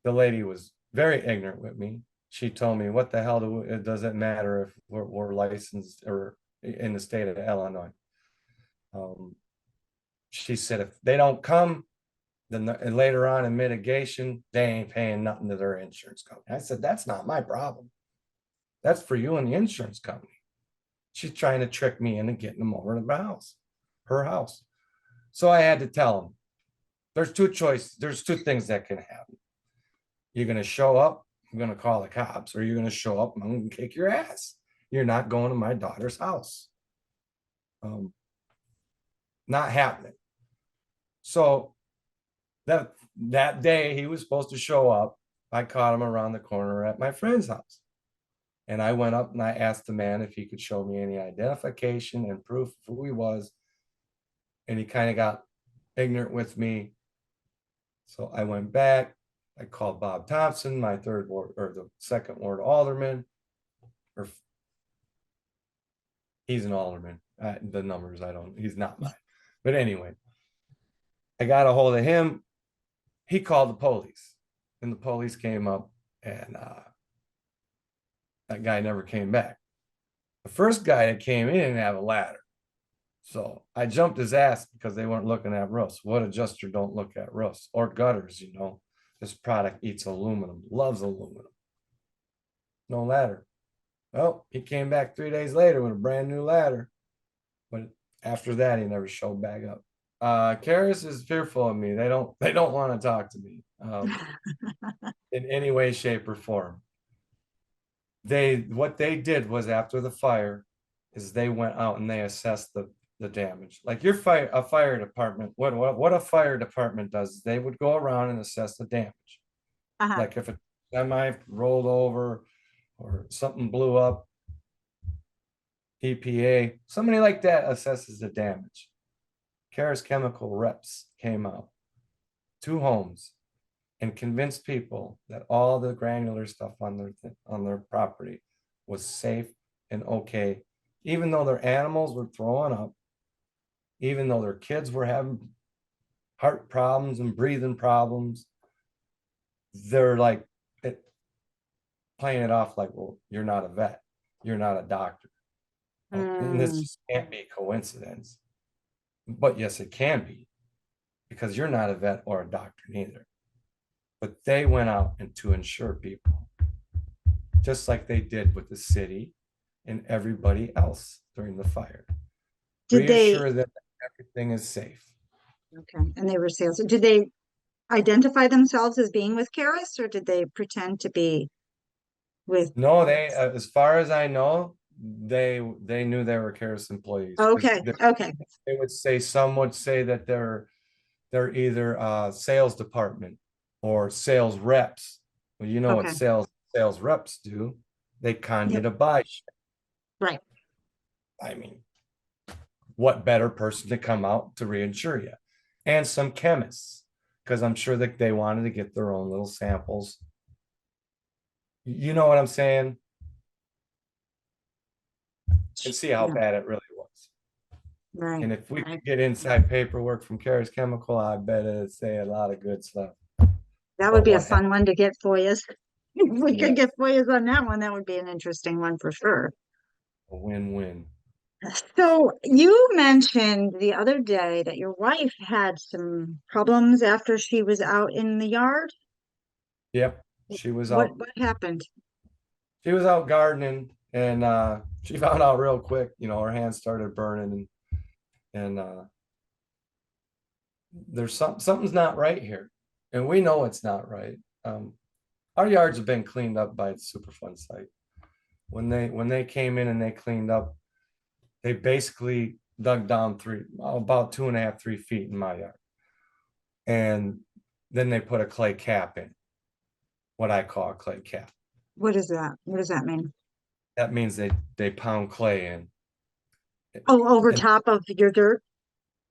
The lady was very ignorant with me. She told me, what the hell does it matter if we're licensed or in the state of Illinois? She said, if they don't come, then later on in mitigation, they ain't paying nothing to their insurance company. I said, that's not my problem. That's for you and the insurance company. She's trying to trick me into getting them over to her house. So I had to tell them, there's two choices. There's two things that can happen. You're going to show up, I'm going to call the cops, or you're going to show up and I'm going to kick your ass. You're not going to my daughter's house. Not happening. So that day he was supposed to show up. I caught him around the corner at my friend's house. And I went up and I asked the man if he could show me any identification and proof of who he was. And he kind of got ignorant with me. So I went back. I called Bob Thompson, my third ward or the second ward alderman. Or he's an alderman. The numbers, he's not mine. But anyway, I got a hold of him. He called the police and the police came up and that guy never came back. The first guy that came in didn't have a ladder. So I jumped his ass because they weren't looking at roofs. What adjuster don't look at roofs or gutters, This product eats aluminum, loves aluminum. No ladder. Well, he came back 3 days later with a brand new ladder. But after that, he never showed back up. Carus is fearful of me. They don't want to talk to me in any way, shape, or form. What they did was after the fire is they went out and they assessed the damage. Like a fire department, what a fire department does is they would go around and assess the damage. Like if a semi rolled over or something blew up, EPA, somebody like that assesses the damage. Carus Chemical reps came out, 2 homes, and convinced people that all the granular stuff on their property was safe and okay, even though their animals were throwing up, even though their kids were having heart problems and breathing problems. they're like it, playing it off like, well, you're not a vet, you're not a doctor. And this Mm, just can't be coincidence. But yes, it can be because you're not a vet or a doctor neither. But they went out and to insure people, just like they did with the city and everybody else during the fire. did they, Reassure them that everything is safe. okay, and they were sales. Did they identify themselves as being with Karis, or did they pretend to be with? No, they, as far as I know, they knew they were CARUS employees because Okay, okay, they would say, some would say that they're either sales department or sales reps. Well, you know what okay. sales reps do? They con you Yep, to buy shit. right. I mean, what better person to come out to reinsure you? And some chemists, because I'm sure that they wanted to get their own little samples. You know what I'm saying? And see how Yeah, bad it really was. right, And if we right. could get inside paperwork from Carus Chemical, I bet it'd say a lot of good stuff. That would But be a what happened? fun one to get FOIAs. If we could Yeah, get FOIAs on that one, that would be an interesting one for sure. a win-win. So you mentioned the other day that your wife had some problems after she was out in the yard. Yep. She was What out, what happened? she was out gardening and she found out real quick, her hands started burning and there's something's not right here. And we know it's not right. Our yards have been cleaned up by the Superfund site. When they came in and they cleaned up, they basically dug down about 2.5, 3 feet in my yard. And then they put a clay cap in, what I call a clay cap. What is that? What does that mean? That means they pound clay in Oh, over and top of your dirt?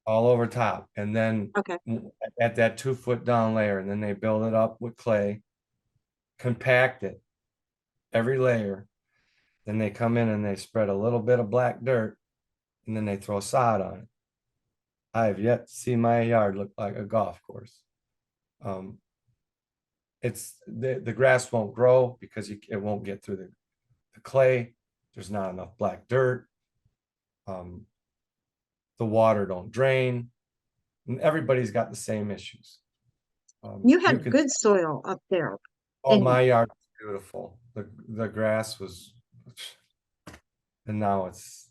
all over top. And then Okay. at that 2 foot down layer, and then they build it up with clay, compact it, every layer. Then they come in and they spread a little bit of black dirt, and then they throw sod on it. I have yet to see my yard look like a golf course. Um, it's the grass won't grow because it won't get through the clay. There's not enough black dirt. Um, the water don't drain, and everybody's got the same issues. You You had could, good soil up there. oh, And my yard was beautiful. The grass was, and now it's,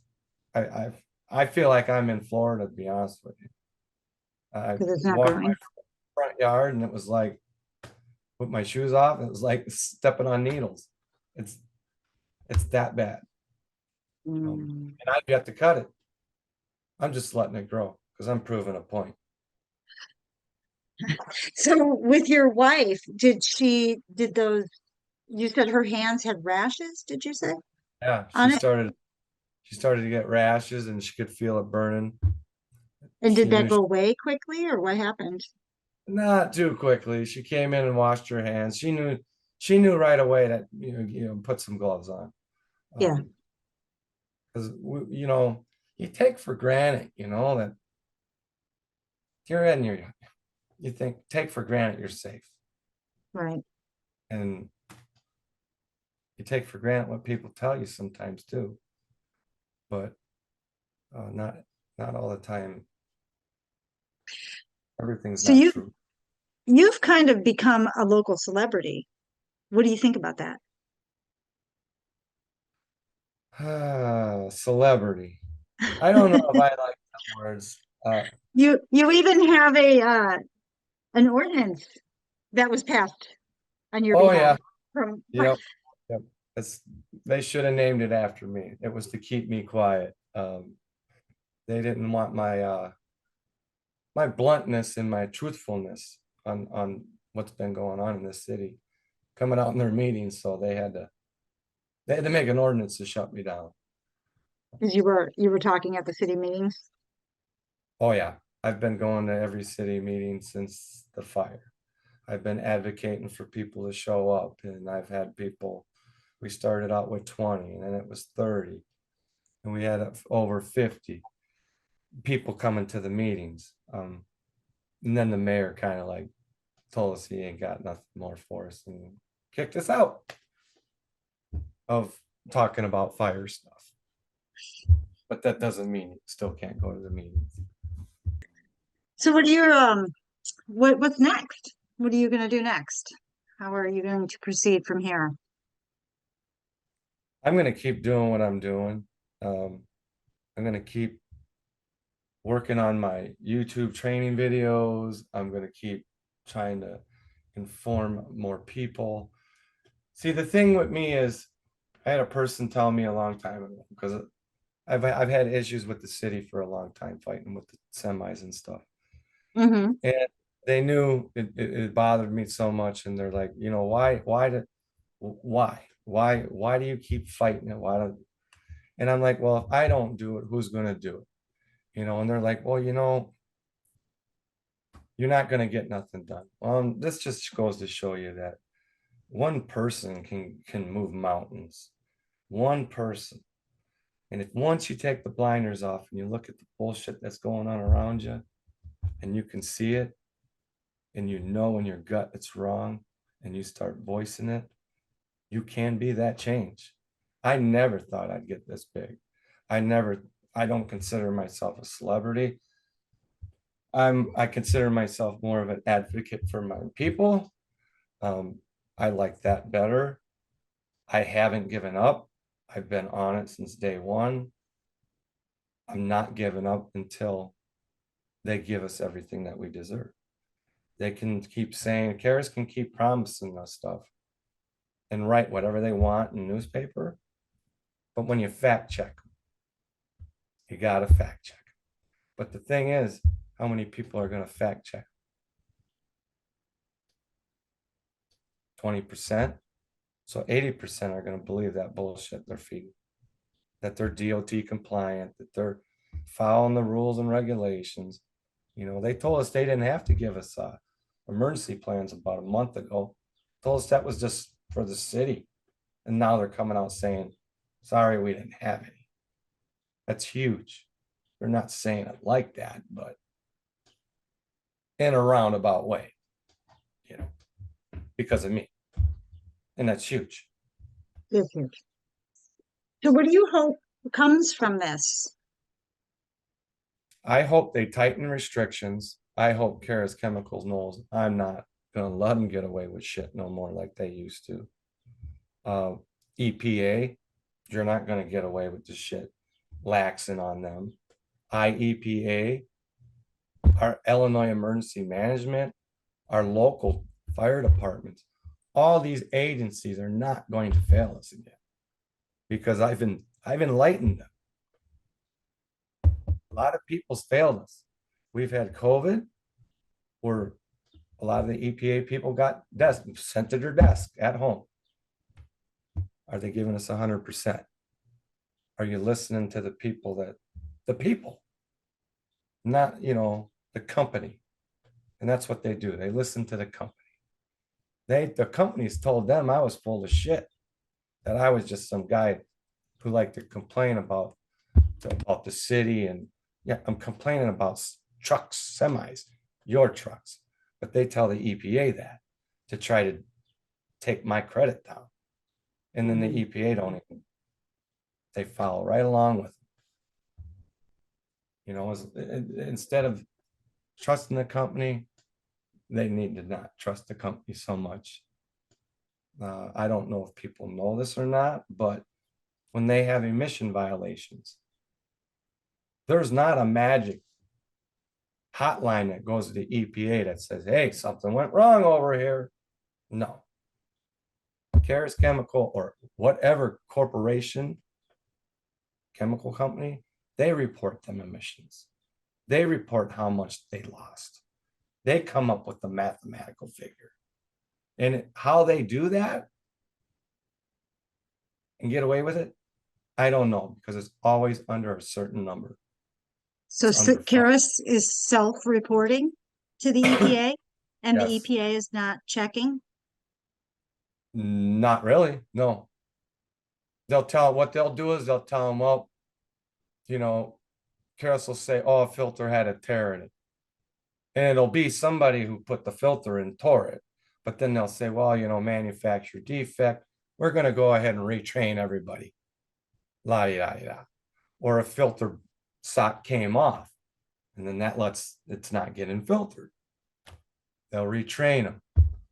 I I I feel like I'm in Florida, to be honest with you. I because it's not walked my growing. front yard and it was like, put my shoes off, it was like stepping on needles. It's it's that bad. Mm. And I've yet to cut it. I'm just letting it grow because I'm proving a point. So with your wife, did those, you said her hands had rashes, did you say? Yeah, On it? she started to get rashes and she could feel it burning. And did She that knew go away quickly or what happened? not too quickly. She came in and washed her hands. She knew right away that put some gloves on. Yeah, Because you take for granted, that you're in your you think take for granted you're safe. right. And you take for granted what people tell you sometimes too. But not all the time. Everything's So not true. you've kind of become a local celebrity. What do you think about that? Celebrity. I don't know if I like that words. You even have a an ordinance that was passed on your Oh behalf yeah, from yep, yep. It's they should have named it after me. It was to keep me quiet. They didn't want my bluntness and my truthfulness on what's been going on in this city coming out in their meetings, so they had to make an ordinance to shut me down. because you were talking at the city meetings. Oh yeah, I've been going to every city meeting since the fire. I've been advocating for people to show up, and I've had people. We started out with 20, and then it was 30, and we had over 50 people coming to the meetings. And then the mayor kind of like told us he ain't got nothing more for us and kicked us out of talking about fire stuff. But that doesn't mean you still can't go to the meetings. So what are your what's next? What are you going to do next? How are you going to proceed from here? I'm going to keep doing what I'm doing. I'm going to keep working on my YouTube training videos. I'm going to keep trying to inform more people. See, the thing with me is I had a person tell me a long time ago, because I've had issues with the city for a long time, fighting with the semis and stuff. Mm-hmm. And they knew it bothered me so much, and they're like, you know, why do you keep fighting it? Why don't? And I'm like, well, if I don't do it, who's going to do it? You know, and they're like, well, you know, you're not going to get nothing done. This just goes to show you that one person can move mountains. One person. And if once you take the blinders off and you look at the bullshit that's going on around you, and you can see it, and you know in your gut it's wrong, and you start voicing it, you can be that change. I never thought I'd get this big. I don't consider myself a celebrity. I consider myself more of an advocate for my people. I like that better. I haven't given up. I've been on it since day one. I'm not giving up until they give us everything that we deserve. They can keep saying, CARUS can keep promising us stuff and write whatever they want in newspaper. But when you fact check them, you got to fact check. But the thing is, how many people are going to fact check? 20%. So 80% are going to believe that bullshit they're feeding, that they're DOT compliant, that they're following the rules and regulations. You know, they told us they didn't have to give us emergency plans about a month ago. Told us that was just for the city. And now they're coming out saying, sorry, we didn't have any. That's huge. They're not saying it like that, but in a roundabout way, you know, because of me. And that's huge. It's huge. So what do you hope comes from this? I hope they tighten restrictions. I hope Carus Chemicals knows I'm not gonna let them get away with shit no more like they used to. EPA, you're not gonna get away with this shit laxing on them. IEPA, our Illinois Emergency Management, our local fire departments, all these agencies are not going to fail us again, because I've enlightened them. A lot of people's failed us. We've had COVID, where a lot of the EPA people got sent to their desk at home. Are they giving us 100%? Are you listening to the people, not, you know, the company? And that's what they do. They listen to the company. The companies told them I was full of shit, that I was just some guy who liked to complain about the city. And yeah, I'm complaining about trucks, semis, your trucks. But they tell the EPA that to try to take my credit down. And then the EPA don't even, they follow right along with them. You know, instead of trusting the company, they need to not trust the company so much. I don't know if people know this or not, but when they have emission violations, there's not a magic hotline that goes to the EPA that says, hey, something went wrong over here. No. Carus Chemical or whatever corporation, chemical company, they report them emissions. They report how much they lost. They come up with the mathematical figure. And how they do that and get away with it, I don't know, because it's always under a certain number. So CARUS is self-reporting to the EPA, and the Yes. EPA is not checking? Not really, no. What they'll do is they'll tell them, well, you know, CARUS will say, oh, a filter had a tear in it. And it'll be somebody who put the filter in, tore it. But then they'll say, well, you know, manufacturer defect. We're going to go ahead and retrain everybody. La da da. Or a filter sock came off, and then that lets it's not getting filtered. They'll retrain them.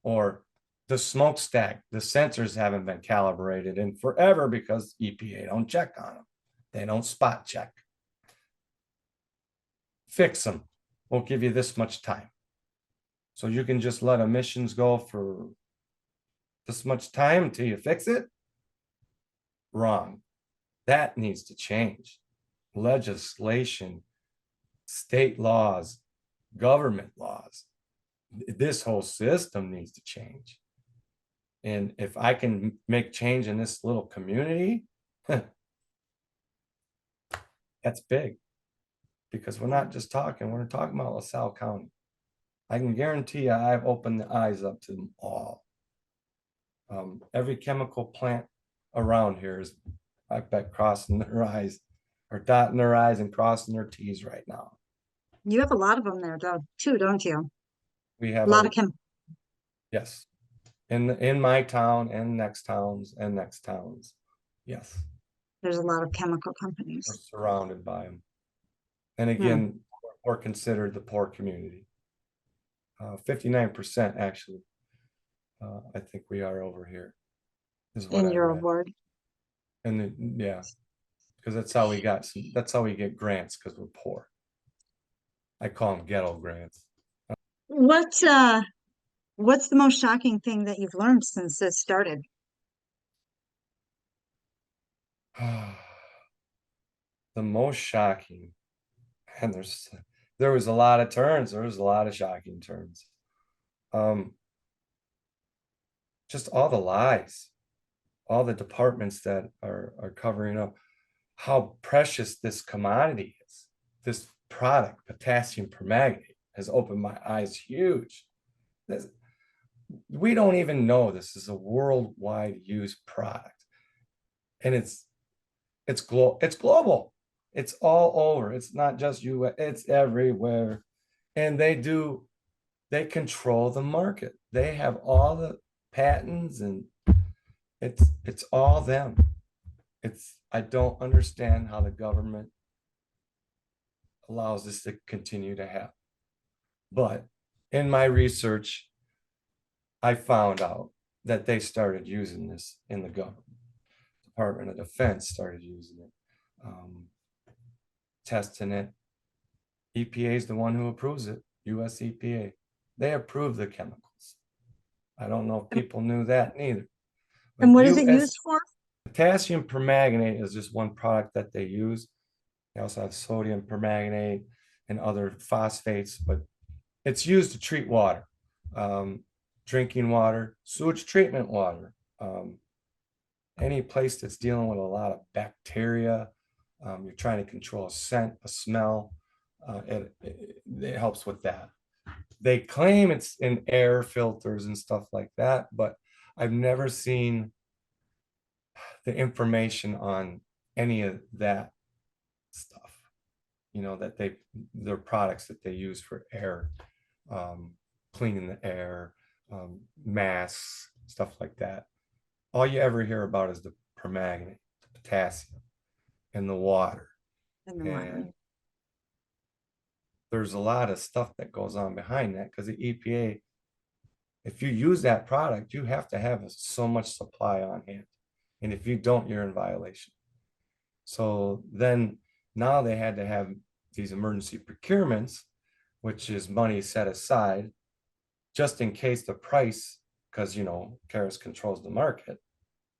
Or the smokestack, the sensors haven't been calibrated in forever because EPA don't check on them. They don't spot check. Fix them. We'll give you this much time. So you can just let emissions go for this much time until you fix it? Wrong. That needs to change. Legislation, state laws, government laws. This whole system needs to change. And if I can make change in this little community, that's big. Because we're not just talking, we're talking about LaSalle County. I can guarantee you I've opened the eyes up to them all. Every chemical plant around here is, I bet, crossing their eyes or dotting their I's and crossing their T's right now. You have a lot of them there, too, don't you? We A have lot of yes, in my town and next towns and next towns. Yes, there's a lot of chemical we're companies. surrounded by them. And again, we're considered the poor community. 59% actually. I think we are over here. Is what In I your read. award. And then, yeah, because that's how we got some, that's how we get grants, because we're poor. I call them ghetto grants. What's the most shocking thing that you've learned since this started? The most shocking, and there was a lot of turns. There was a lot of shocking turns. Just all the lies, all the departments that are covering up how precious this commodity is. This product, potassium permanganate, has opened my eyes huge. We don't even know this is a worldwide used product, and it's global. It's all over. It's not just US, it's everywhere. And they control the market. They have all the patents, and it's all them. I don't understand how the government allows this to continue to happen. But in my research, I found out that they started using this in the government. Department of Defense started using it, testing it. EPA is the one who approves it, US EPA. They approve the chemicals. I don't know if people knew that neither. And what is it used for? Potassium permanganate is just one product that they use. They also have sodium permanganate and other phosphates, but it's used to treat water, drinking water, sewage treatment water, any place that's dealing with a lot of bacteria. You're trying to control a scent, a smell. It helps with that. They claim it's in air filters and stuff like that, but I've never seen the information on any of that stuff, you know, that their products that they use for air, cleaning the air, masks, stuff like that. All you ever hear about is the permanganate, the potassium, and the water. And there's a lot of stuff that goes on behind that, because the EPA, if you use that product, you have to have so much supply on hand. And if you don't, you're in violation. So then now they had to have these emergency procurements, which is money set aside just in case the price, because, you know, CARUS controls the market.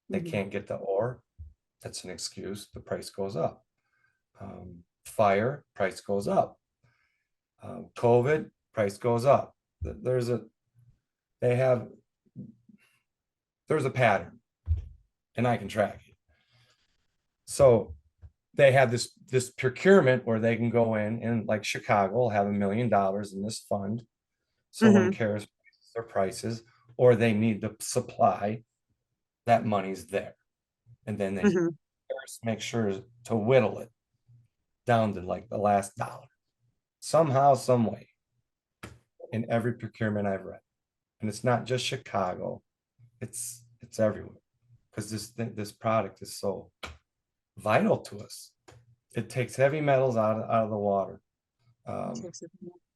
They can't get the ore. That's an excuse. The price goes up. Fire, price goes up. COVID, price goes up. There's a pattern, and I can track it. So they have this procurement where they can go in, and like Chicago will have $1 million in this fund. So when CARUS raises their prices, or they need the supply, that money's there. And then they make sure to whittle it down to like the last dollar. Somehow, some way. in every procurement I've read. And it's not just Chicago, it's everywhere. Because this product is so vital to us. It takes heavy metals out of the water.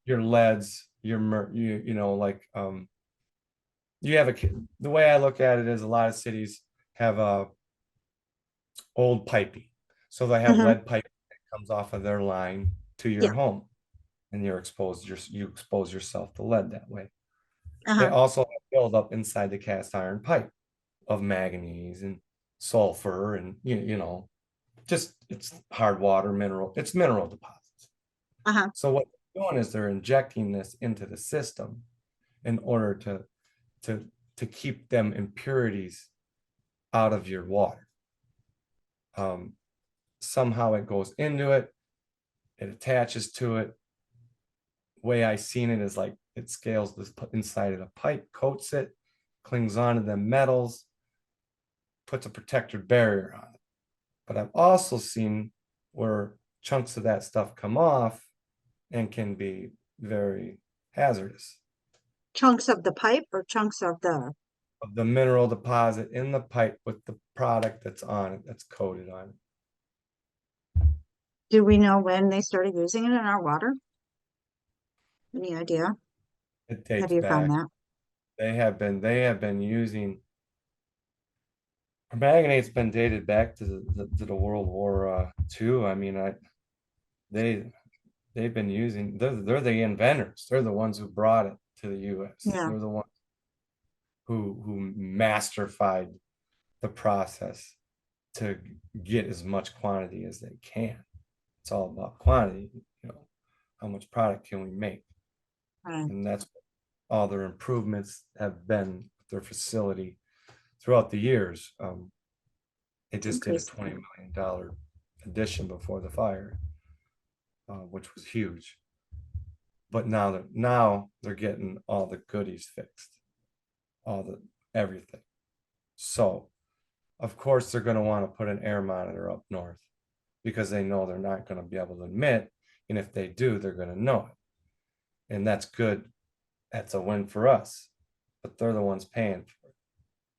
Your leads, you know, like you have the way I look at it is a lot of cities have old piping. So they have Mhm. lead pipe that comes off of their line to your Yeah. home, and you expose yourself to lead that way. They Uh-huh. also have buildup inside the cast iron pipe of manganese and sulfur, and you know, just it's hard water mineral, it's mineral deposits. Uh-huh. So what they're doing is they're injecting this into the system in order to to keep them impurities out of your water. Somehow it goes into it, it attaches to it. Way I seen it is like it scales this inside of the pipe, coats it, clings onto the metals, puts a protective barrier on it. But I've also seen where chunks of that stuff come off and can be very hazardous. Chunks of the pipe or chunks of the, Of the mineral deposit in the pipe with the product that's on it, that's coated on it. do we know when they started using it in our water? Any idea? It Have dates you found back. that? They have been using permanganate's been dated back to the World War II. I mean, they they've been using, they're the inventors. They're the ones who brought it to the US. Yeah. They're the ones who masterfied the process to get as much quantity as they can. It's all about quantity, you know, how much product can we make? Right. And that's what all their improvements have been with their facility throughout the years. They just did a Increase. $20 million addition before the fire, which was huge. But now they're getting all the goodies fixed, all the everything. So of course they're going to want to put an air monitor up north because they know they're not going to be able to admit, and if they do, they're going to know it, and that's good. That's a win for us, but they're the ones paying for it.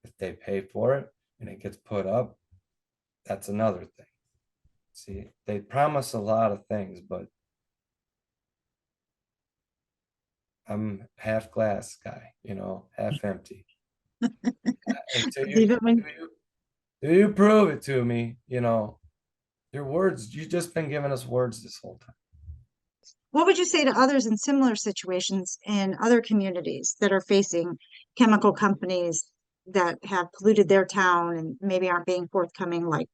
If they pay for it and it gets put up, that's another thing. See, they promise a lot of things, but I'm half glass guy, you know, half empty. Until you Even when, do you prove it to me, you know, your words, you've just been giving us words this whole time. what would you say to others in similar situations in other communities that are facing chemical companies that have polluted their town and maybe aren't being forthcoming like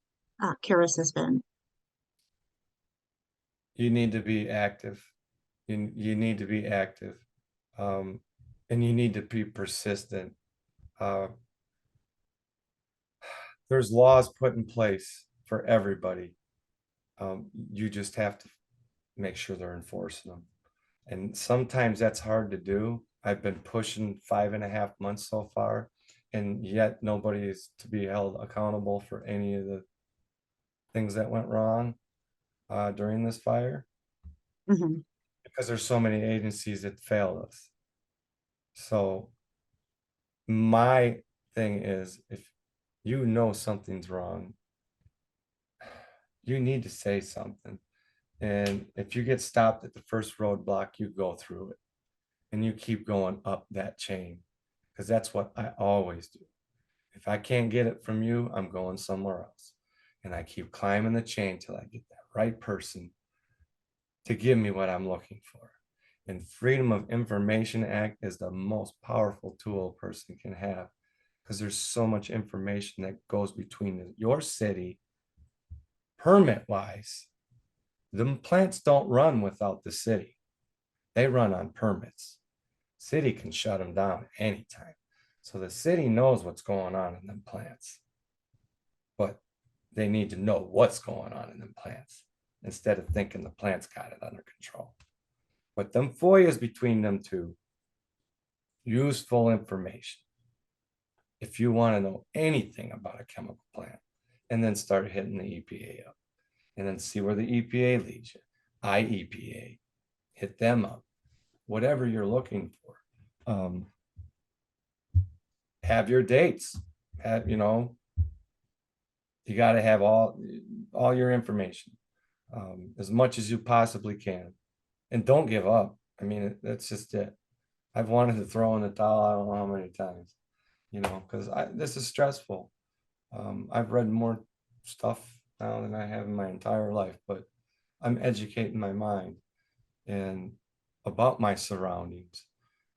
Carus has been? You need to be active. You need to be active. Um, and you need to be persistent. Uh, there's laws put in place for everybody. You just have to make sure they're enforcing them. And sometimes that's hard to do. I've been pushing 5.5 months so far, and yet nobody is to be held accountable for any of the things that went wrong during this fire Hmm. because there's so many agencies that failed us. So my thing is, if you know something's wrong, you need to say something. And if you get stopped at the first roadblock, you go through it and you keep going up that chain, because that's what I always do. If I can't get it from you, I'm going somewhere else. And I keep climbing the chain till I get that right person to give me what I'm looking for. And Freedom of Information Act is the most powerful tool a person can have, because there's so much information that goes between your city permit wise. The plants don't run without the city. They run on permits. City can shut them down anytime. So the city knows what's going on in them plants, but they need to know what's going on in them plants instead of thinking the plant's got it under control. But them FOIAs between them two, useful information. If you want to know anything about a chemical plant, and then start hitting the EPA up, and then see where the EPA leads you. IEPA, hit them up. whatever you're looking for. Have your dates. You know, you got to have all your information, as much as you possibly can, and don't give up. I mean, that's just it. I've wanted to throw in the towel, I don't know how many times, you know, because this is stressful. I've read more stuff now than I have in my entire life, but I'm educating my mind and about my surroundings.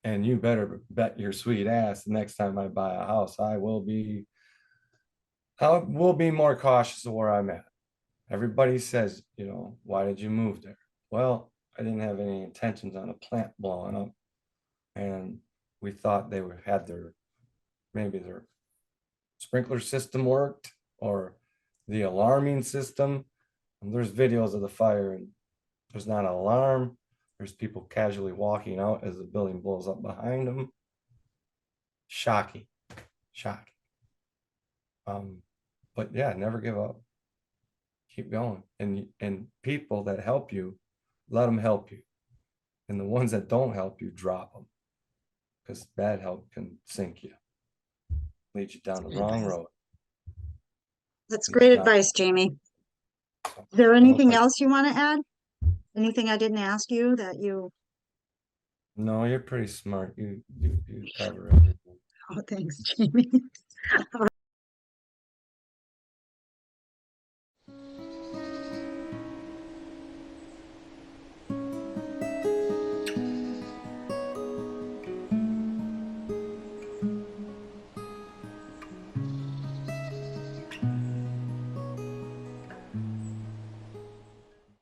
And you better bet your sweet ass the next time I buy a house, I will be more cautious of where I'm at. Everybody says, you know, why did you move there? Well, I didn't have any intentions on a plant blowing up. And we thought they would had maybe their sprinkler system worked, or the alarming system. And there's videos of the fire and there's not an alarm. There's people casually walking out as the building blows up behind them. Shocking. But yeah, never give up. Keep going. And people that help you, let them help you. And the ones that don't help you, drop them. Because bad help can sink you. Lead you down the wrong road. That's great advice, Jamie. Is there anything else you want to add? Anything I didn't ask you that you? No, you're pretty smart. You cover everything. Oh, thanks, Jamie.